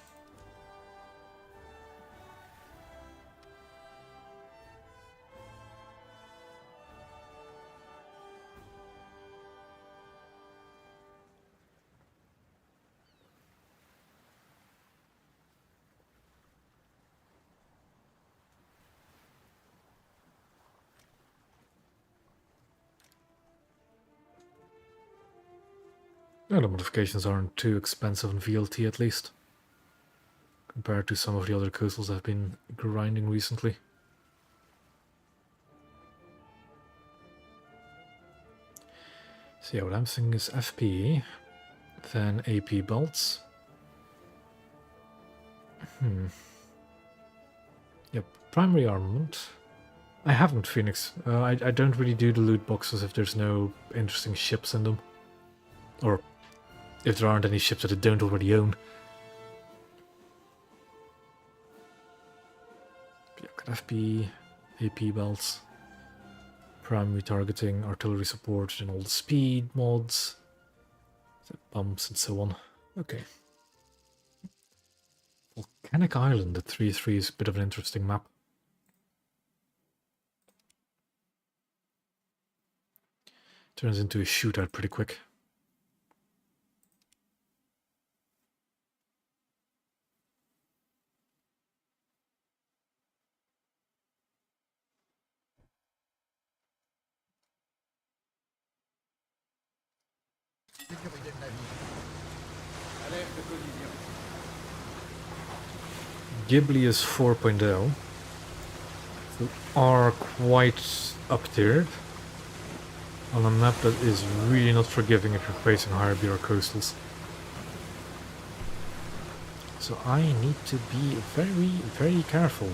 No, the modifications aren't too expensive on VLT at least, compared to some of the other coastals I've been grinding recently. So yeah, what I'm thinking is FP, then AP belts. Yep, primary armament. I haven't Phoenix. I don't really do the loot boxes if there's no interesting ships in them. Or if there aren't any ships that I don't already own. Yeah, got FP, AP belts, primary targeting, artillery support, and all the speed mods, bumps and so on. Okay. Volcanic Island at 3-3 is a bit of an interesting map. Turns into a shootout pretty quick. Ghibli is 4.0, so are quite up there on a map that is really not forgiving if you're facing higher BR coastals. So I need to be very, very careful.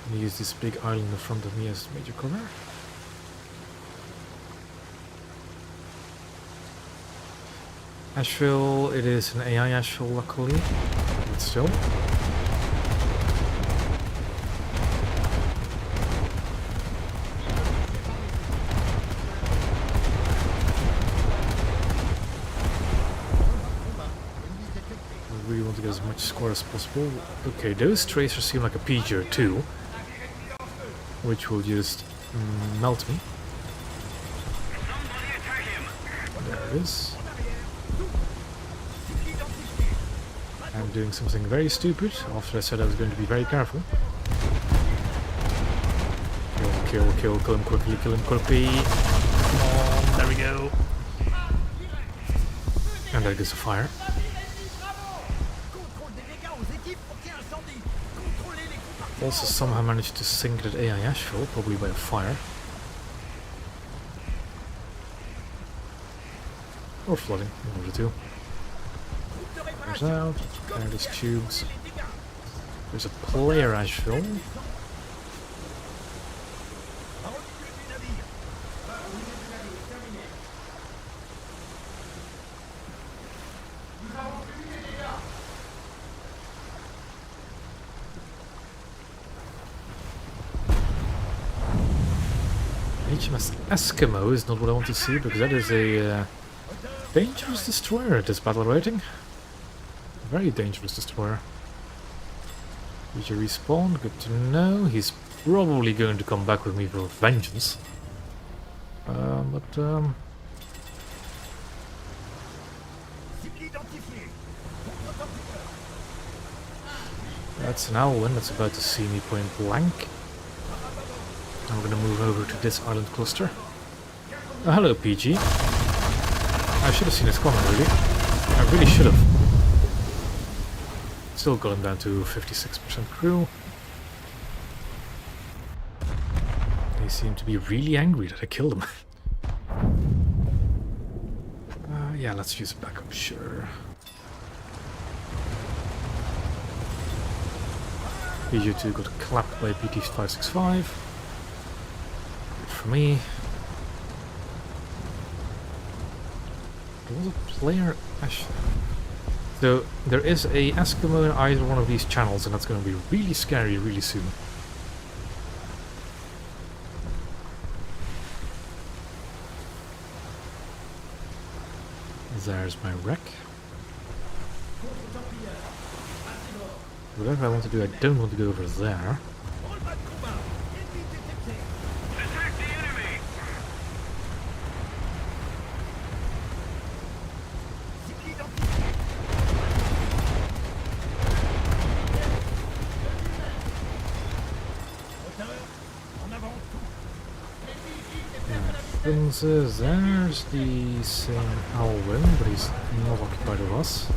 I'm gonna use this big island in front of me as major cover. Asheville, it is an AI Asheville luckily, but still. I really want to get as much score as possible. Okay, those tracers seem like a PGR2, which will just melt me. There it is. And doing something very stupid after I said I was going to be very careful. Kill him quickly, kill him quickly. Come on, there we go. And there goes the fire. Also somehow managed to sink that AI ashfall, probably by a fire. Or flooding, one of the two. There's out, there's tubes. There's a player ashfall. HMS Eskimo is not what I want to see, because that is a dangerous destroyer at this battle rating. Very dangerous destroyer. Did you respawn? Good to know. He's probably going to come back with me for vengeance. That's an Alwyn that's about to see me point blank. I'm gonna move over to this island cluster. Oh, hello, PG. I should have seen this coming, really. I really should have. Still got him down to 56% crew. They seem to be really angry that I killed him. Yeah, let's use a backup, sure. PG2 got clapped by PT565. Good for me. There was a player... So, there is a Eskimo in either one of these channels, and that's going to be really scary really soon. There's my wreck. Whatever I want to do, I don't want to go over there. Attack the enemy! There's the same Alwyn, but he's not occupied with us.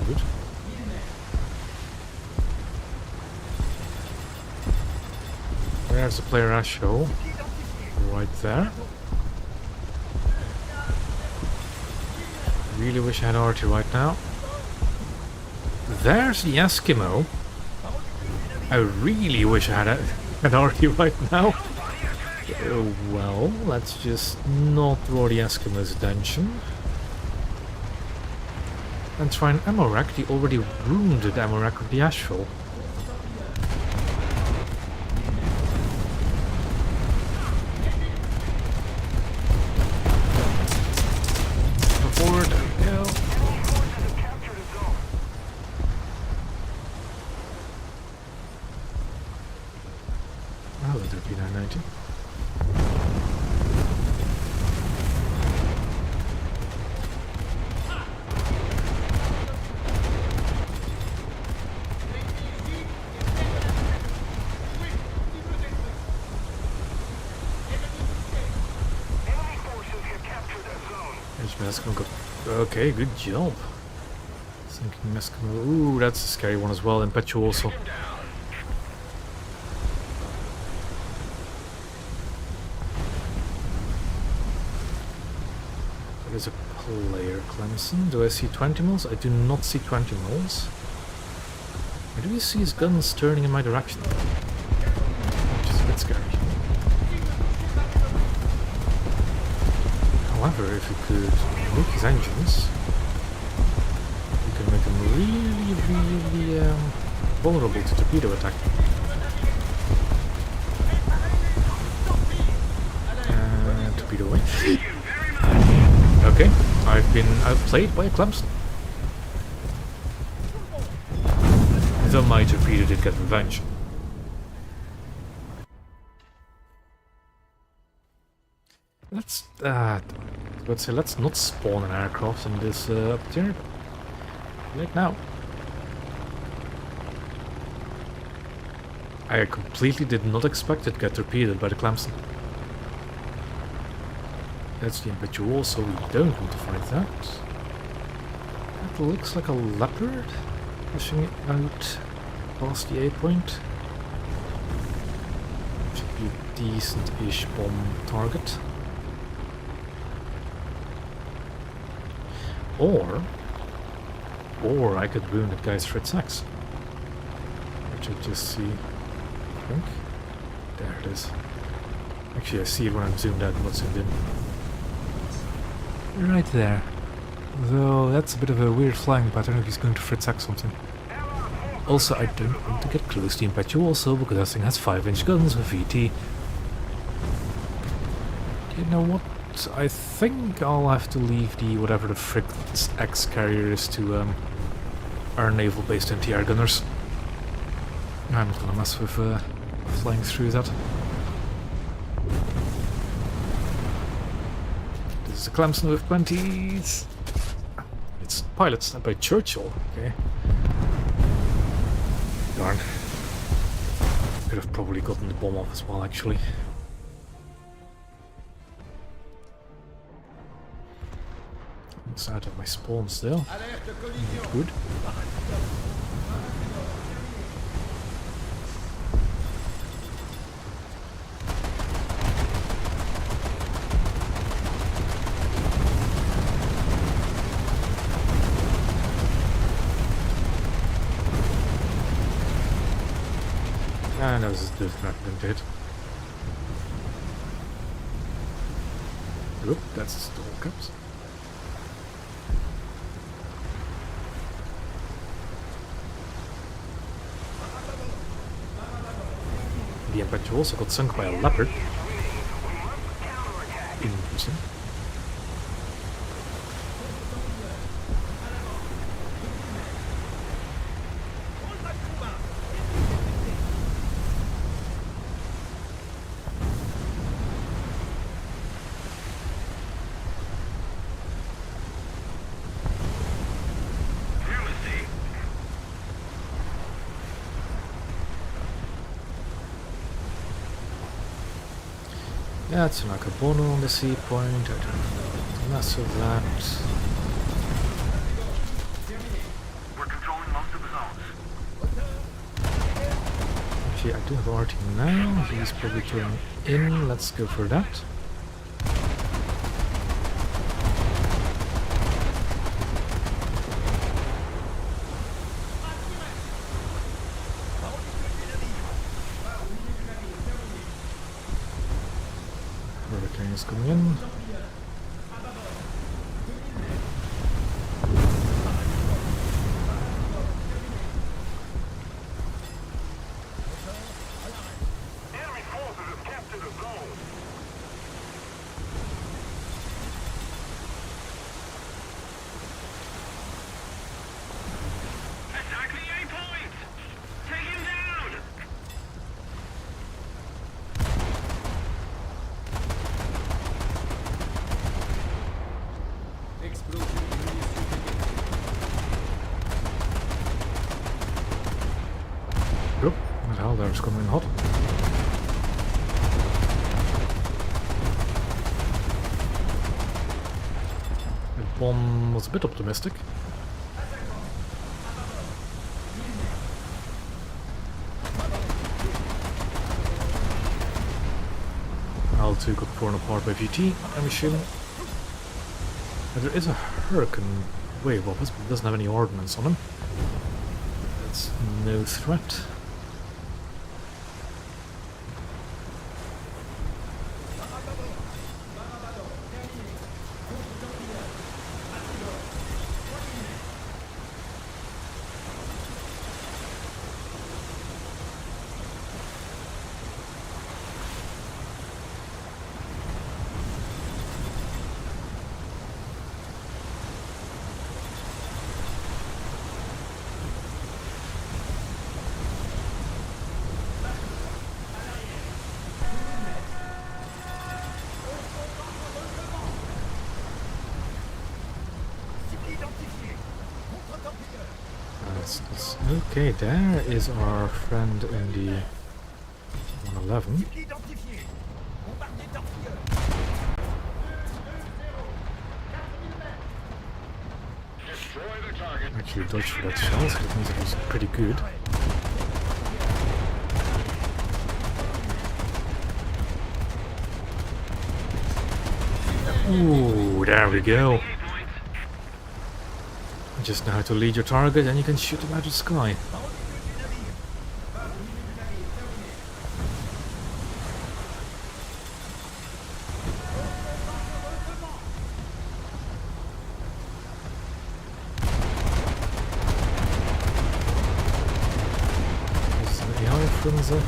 Good. There's the player Ash show. Right there. Really wish I had arty right now. There's the Eskimo. I really wish I had an arty right now. Well, let's just not draw the Eskimo's attention. And try an ammo rack, the already wounded ammo rack of the Ashfall. Forward, there we go. Oh, the P990. Okay, good job. Sinking Eskimo. Ooh, that's a scary one as well. Impetuoso. There is a player, Clemson. Do I see 20 mils? I do not see 20 mils. Where do you see his guns turning in my direction? Which is a bit scary. However, if you could nuke his engines, you can make him really vulnerable to torpedo attack. Torpedo away. Okay, I've been outplayed by a Clemson. Though my torpedo did get revenge. Let's not spawn an aircraft in this opportunity. Late now. I completely did not expect it to get torpedoed by the Clemson. That's the Impetual, so we don't want to fight that. That looks like a Leopard pushing it out past the A point. Should be a decent-ish bomb target. Or I could ruin that guy's Fritz X. Which I just see, I think. There it is. Actually, I see it when I'm zoomed out, not zoomed in. Right there. Though that's a bit of a weird flying pattern if he's going to Fritz X something. Also, I don't want to get close to Impetual also, because that thing has 5-inch guns with VT. You know what? I think I'll have to leave the whatever the Fritz X carrier is to our naval-based anti-air gunners. I'm not gonna mess with flying through that. This is a Clemson with 20s. It's piloted by Churchill. Okay. Darn. Could have probably gotten the bomb off as well, actually. Inside of my spawn still. Good. And that was just not going to hit. Oop, that's the all caps. The Impetual also got sunk by a Leopard. Interesting. Yeah, it's an Akabono on the sea point. I don't know. Mess with that. We're controlling most of the zones. Actually, I do have RT now. He's probably turning in. Let's go for that. Hurricane is coming in. Enemy forces have captured a zone. Attack the A point! Take him down! Oop, what the hell, there's coming in hot. The bomb was a bit optimistic. L2 got torn apart by VT, I'm assuming. And there is a Hurricane wave of us, but it doesn't have any ordnance on him. That's no threat. Okay, there is our friend in the 111. Destroy the target. Actually dodged for that shell, so that means it was pretty good. Ooh, there we go. Just know how to lead your target and you can shoot them out of the sky. There's an AI frenzy.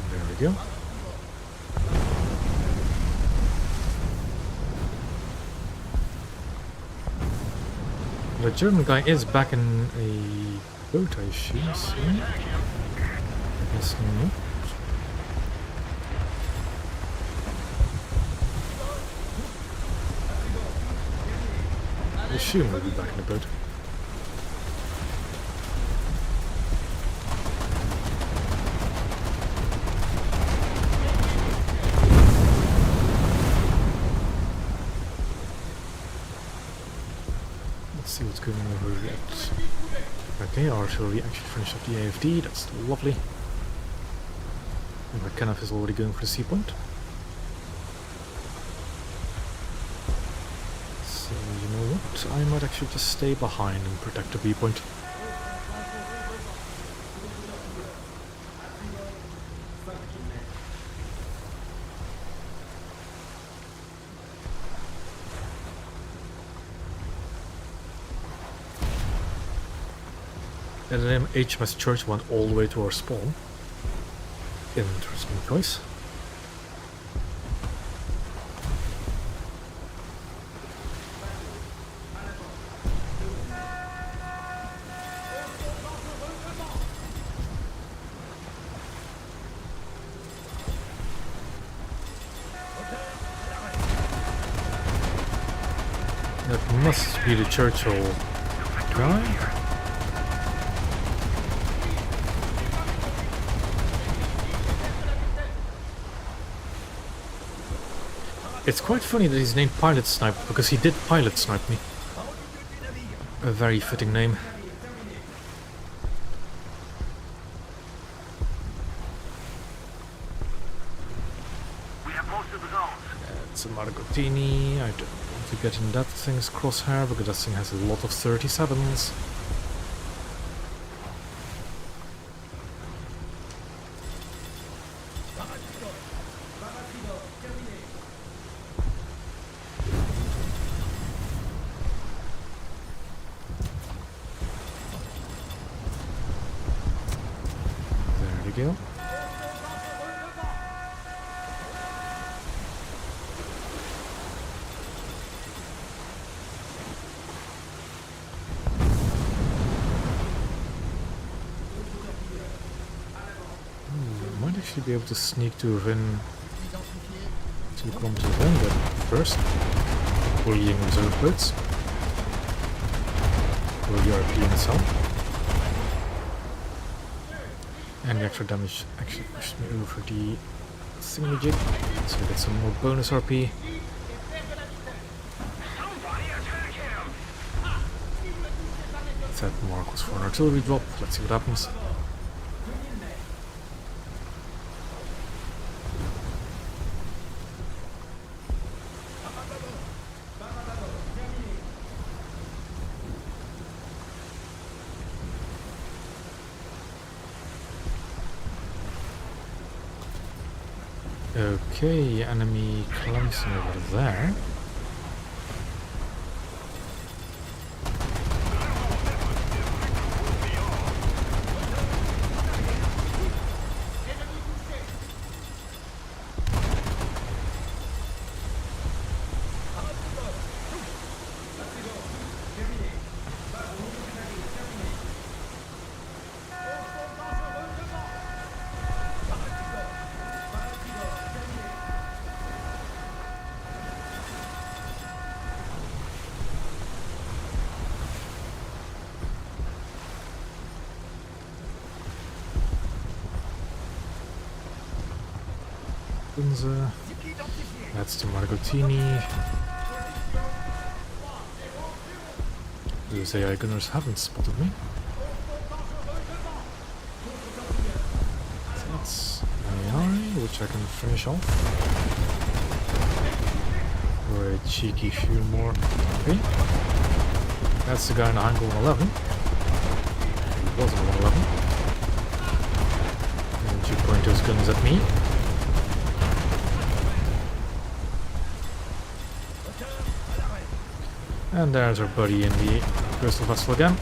There we go. The German guy is back in a boat, I assume. So. Yes, no. I assume he'll be back in the boat. Let's see what's going on over here. Okay, artillery actually finished up the AFD, that's lovely. And Kenneth is already going for the sea point. So, you know what? I might actually just stay behind and protect the B point. And then HMS Church went all the way to our spawn. Interesting choice. That must be the Churchill guy. It's quite funny that he's named Pilot Snipe, because he did pilot snipe me. A very fitting name. We have most of the zones. It's a Margottini. I don't want to get in that thing's crosshair, because that thing has a lot of 37s. There we go. Might actually be able to sneak to within 2 kilometers of them, but first, bullying reserve boats. Or the RP itself. And the extra damage actually pushed me over the thingamajig, so I get some more bonus RP. Somebody attack him! That mark was for an artillery drop, let's see what happens. Okay, enemy Clemson over there. Gunza. That's to Margotini. Those AI gunners haven't spotted me. So that's AI, which I can finish off. Or a cheeky few more. Okay. That's the guy in the Hangul 111. He was on 111. And you point those guns at me. And there's our buddy in the crystal vessel again.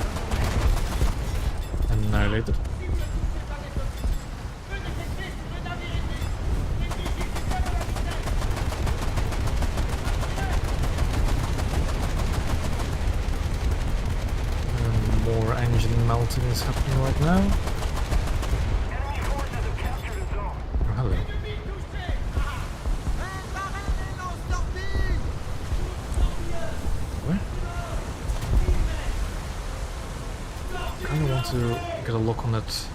Annihilated. And more engine melting is happening right now. Enemy forces have captured a zone. Oh, hello. Where? Kinda want to get a look on that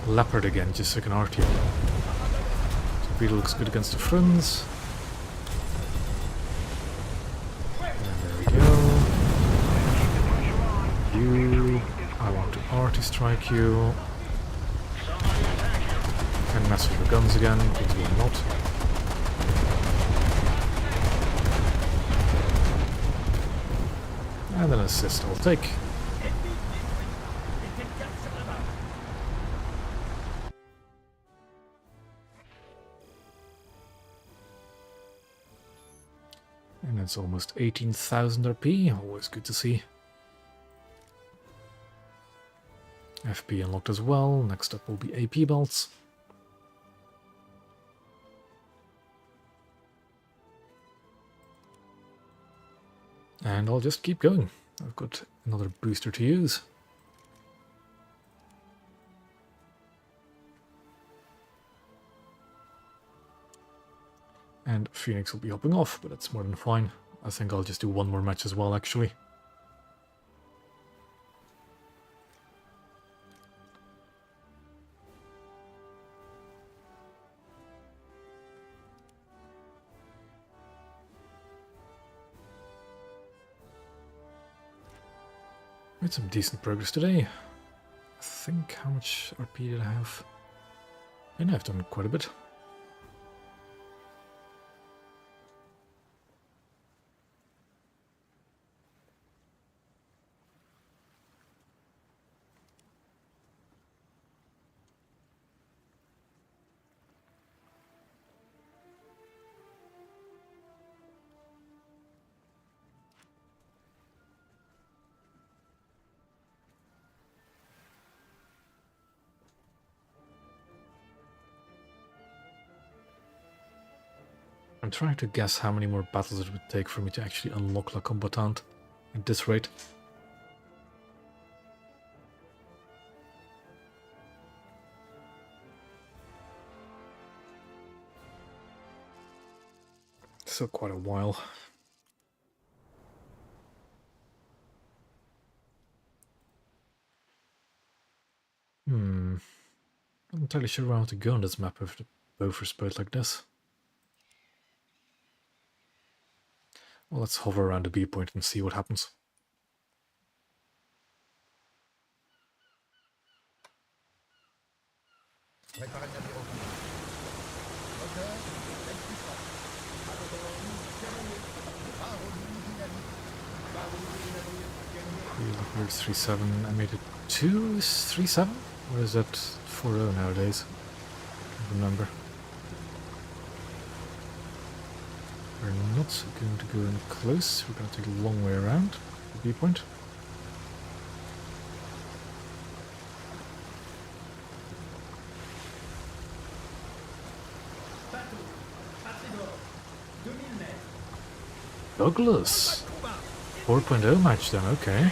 leopard again, just so I can RT it. It really looks good against the fronts. And there we go. You. I want to RT strike you. Can mess with your guns again, please will not. And an assist I'll take. And it's almost 18,000 RP, always good to see. FP unlocked as well, next up will be AP belts. And I'll just keep going. I've got another booster to use. And Phoenix will be hopping off, but that's more than fine. I think I'll just do one more match as well, actually. Made some decent progress today. I think, how much RP did I have? I know I've done quite a bit. I'm trying to guess how many more battles it would take for me to actually unlock La Combattante at this rate. Still quite a while. I'm not entirely sure where I want to go on this map with the Bofors boat like this. Well, let's hover around the B point and see what happens. Here's 3.7. I made it 2 is 3.7? Or is that 4.0 nowadays? I don't remember. We're not going to go in close. We're going to take a long way around the B point. Douglas! 4.0 match then, okay.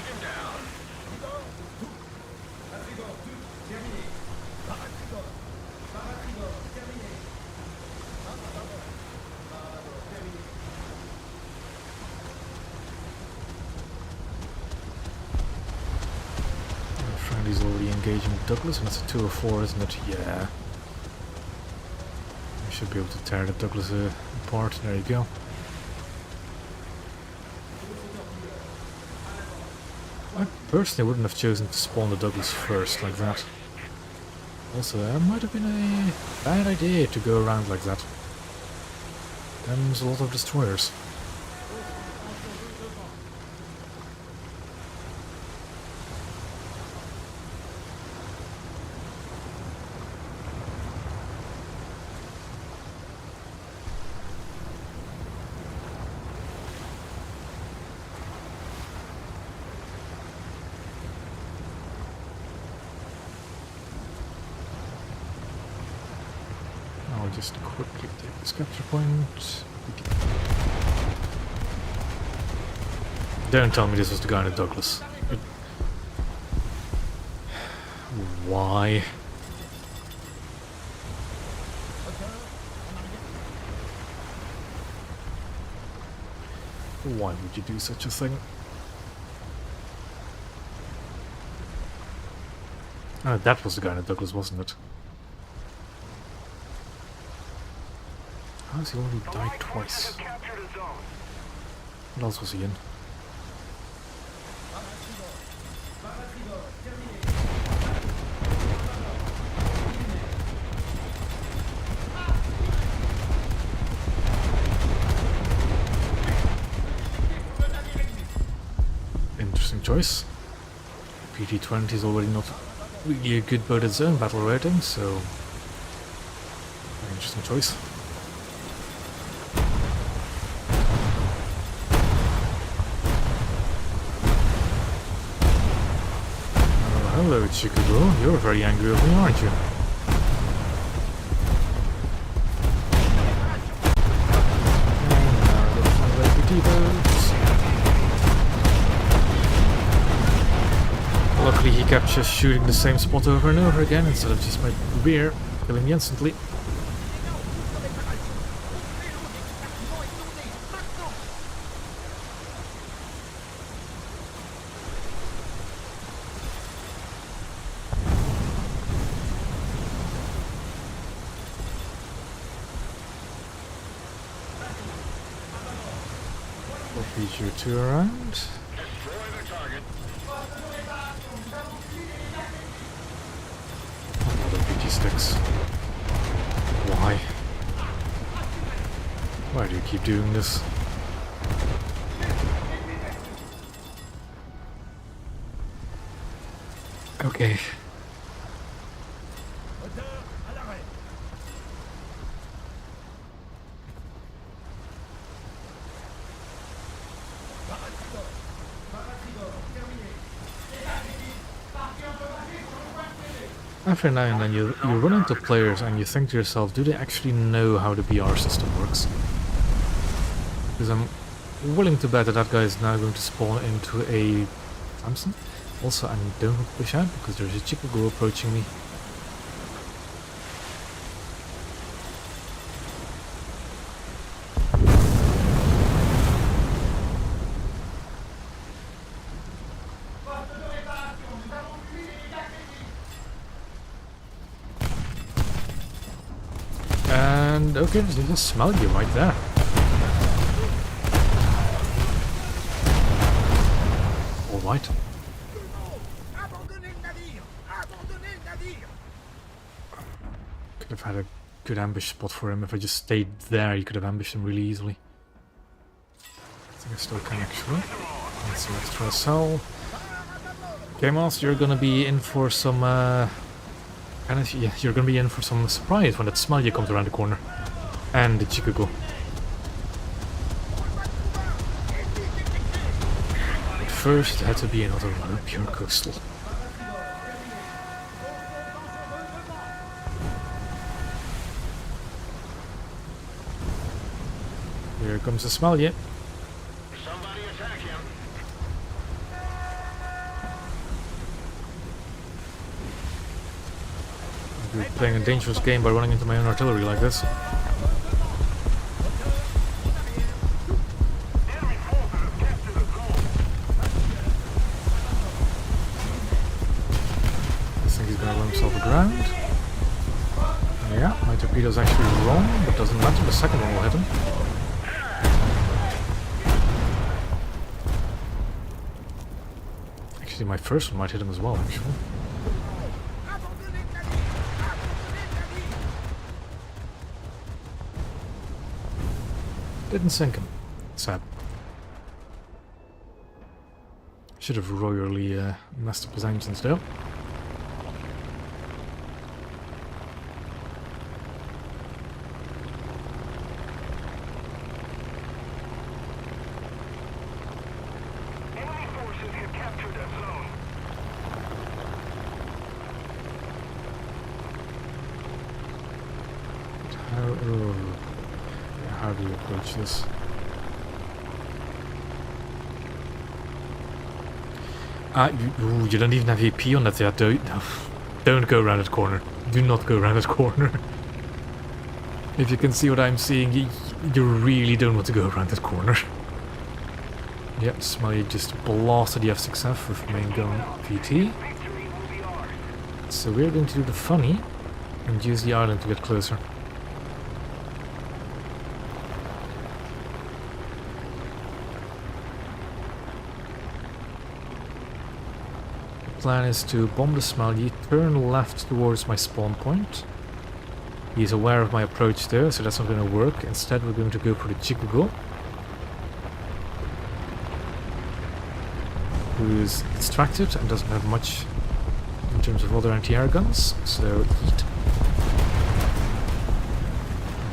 Friendly's already engaging with Douglas, and that's a 204, isn't it? Yeah. Should be able to tear the Douglas apart. There you go. I personally wouldn't have chosen to spawn the Douglas first like that. Also, that might have been a bad idea to go around like that. There's a lot of destroyers. I'll just quickly take this capture point. Don't tell me this was the guy in the Douglas. Why? Why would you do such a thing? Oh, that was the guy in the Douglas, wasn't it? How has he already died twice? What else was he in? Interesting choice. PT-20 is already not really a good boat at its own battle rating, so very interesting choice. Hello, Chicago. You're very angry with me, aren't you? Luckily, he kept just shooting the same spot over and over again instead of just my rear, killing me instantly. Feed you two around. Destroy the target. Another BT sticks. Why? Why do you keep doing this? Okay. Every now and then you run into players and you think to yourself, do they actually know how the BR system works? Because I'm willing to bet that that guy is now going to spawn into a Thompson. Also, I don't push out because there's a Chicago approaching me. And okay, there's a smell you right there. Alright. Could have had a good ambush spot for him if I just stayed there. You could have ambushed him really easily. I think I still can actually. That's some extra cell. Okay, Master, you're gonna be in for some yeah, you're gonna be in for some surprise when that smell comes around the corner. And the Chicago. But first, it had to be another run of pure coastal. Here comes the smell, yeah. Somebody attack him. I'm playing a dangerous game by running into my own artillery like this. I think he's gonna run himself aground. Yeah, might have torpedo's actually wrong, but doesn't matter, the second one will hit him. Actually, my first one might hit him as well, actually. Didn't sink him. Sad. Should have royally messed up his engines though. Enemy forces have captured that zone. How do you approach this? You don't even have AP on that yet, no. Don't go around that corner. Do not go around that corner. If you can see what I'm seeing, you really don't want to go around that corner. Yep, Smiley just blasted the F6F with main gun VT. So we're going to do the funny and use the island to get closer. Plan is to bomb the Smiley, turn left towards my spawn point. He's aware of my approach there, so that's not going to work. Instead, we're going to go for the Chikugo, who is distracted and doesn't have much in terms of other anti-air guns. So eat.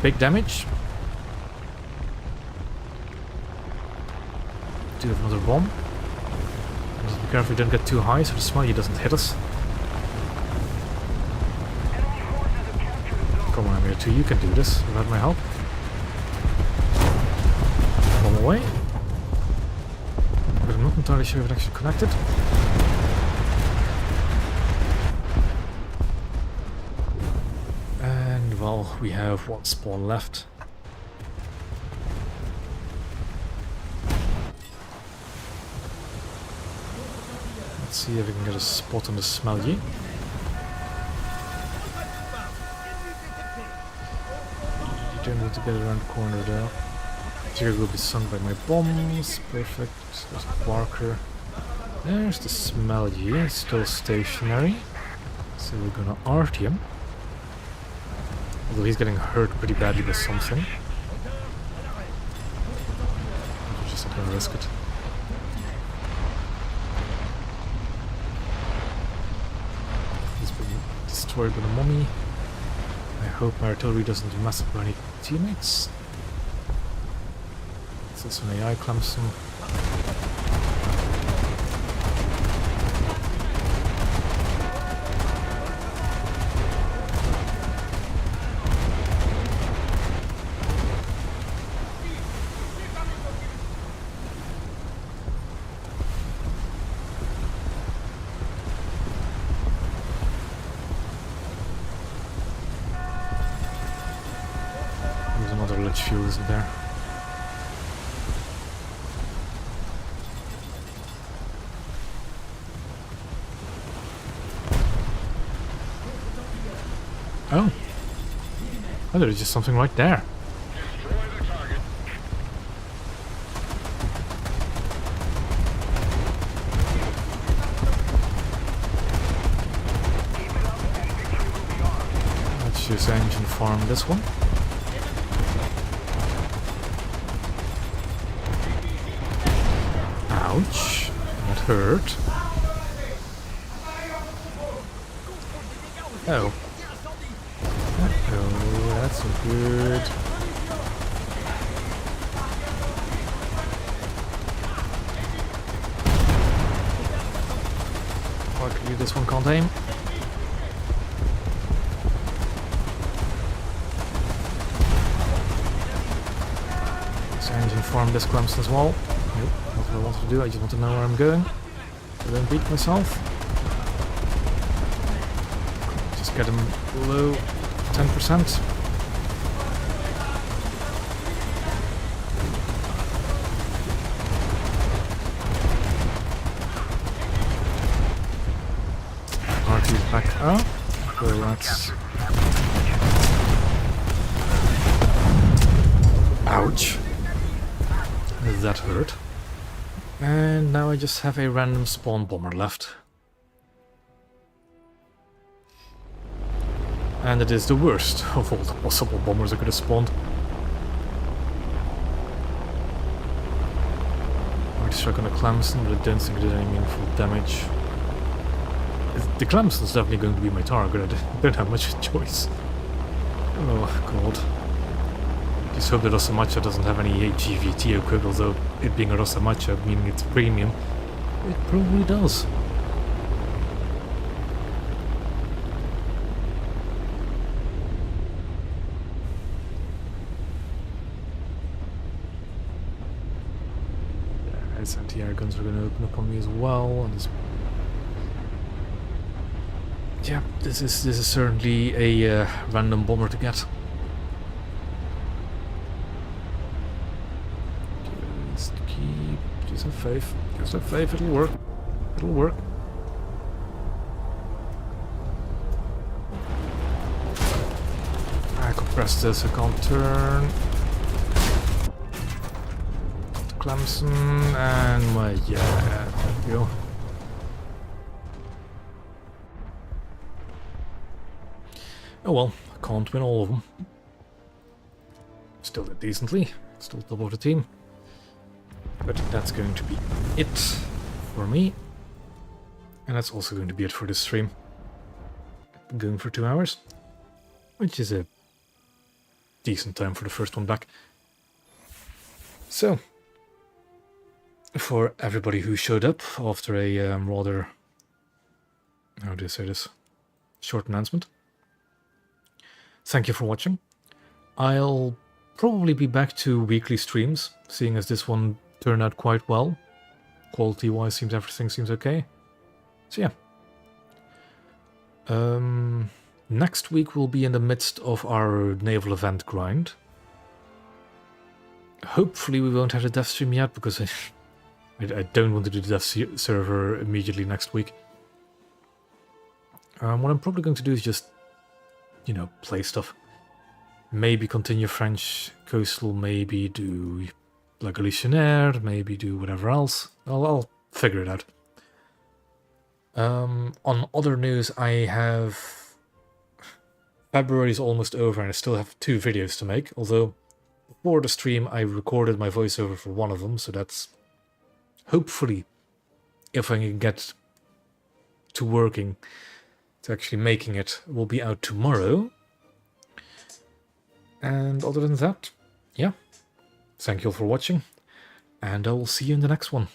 Big damage. Do have another bomb. Just be careful we don't get too high so the Smiley doesn't hit us. Come on, Amir2, you can do this without my help. Bomb away. But I'm not entirely sure if it actually connected. And well, we have one spawn left. Let's see if we can get a spot on the Smiley. You don't need to get around the corner there. Here will be sunk by my bombs. Perfect. There's a Barker. There's the Smiley, still stationary. So we're gonna art him. Although he's getting hurt pretty badly with something. We're just not gonna risk it. He's been destroyed by the mummy. I hope my artillery doesn't mess up any teammates. It's an AI Clemson. There's another ledge fuel, isn't there? Oh. Oh, there's just something right there. Destroy the target. Keep it up and victory will be ours. Let's use engine farm this one. Ouch. That hurt. Oh. Oh, that's not good. Luckily this one can't aim. Let's engine farm this Clemson as well. Nope, not what I want to do, I just want to know where I'm going. So I don't beat myself. Just get him below 10%. RT's back up. So that's Ouch. That hurt. And now I just have a random spawn bomber left. And it is the worst of all the possible bombers I could have spawned. I already struck on a Clemson, but I don't think it did any meaningful damage. The Clemson's definitely going to be my target. I don't have much choice. Oh god. Just hope that Rosamacha doesn't have any GVT equipped, although it being a Rosamacha, meaning it's premium, it probably does. Yeah, his anti-air guns are going to open up on me as well, and this... Yeah, this is certainly a random bomber to get. Just have faith. Just have faith. It'll work. It'll work. I compress this. I can't turn. Clemson and my yeah. There we go. Oh well, I can't win all of them. Still did decently. Still top of the team. But that's going to be it for me. And that's also going to be it for this stream. Going for 2 hours. Which is a decent time for the first one back. So, for everybody who showed up after a rather... how do I say this? Short announcement. Thank you for watching. I'll probably be back to weekly streams, seeing as this one turned out quite well. Quality-wise, everything seems okay. So yeah. Next week we'll be in the midst of our naval event grind. Hopefully we won't have the dev stream yet, because I don't want to do the dev server immediately next week. What I'm probably going to do is just, you know, play stuff. Maybe continue French Coastal, maybe do La Galicianaire, maybe do whatever else. I'll figure it out. On other news, I have... February is almost over and I still have 2 videos to make, although before the stream I recorded my voiceover for one of them, so that's hopefully, if I can get to working, to actually making it, will be out tomorrow. And other than that, yeah. Thank you all for watching, and I will see you in the next one.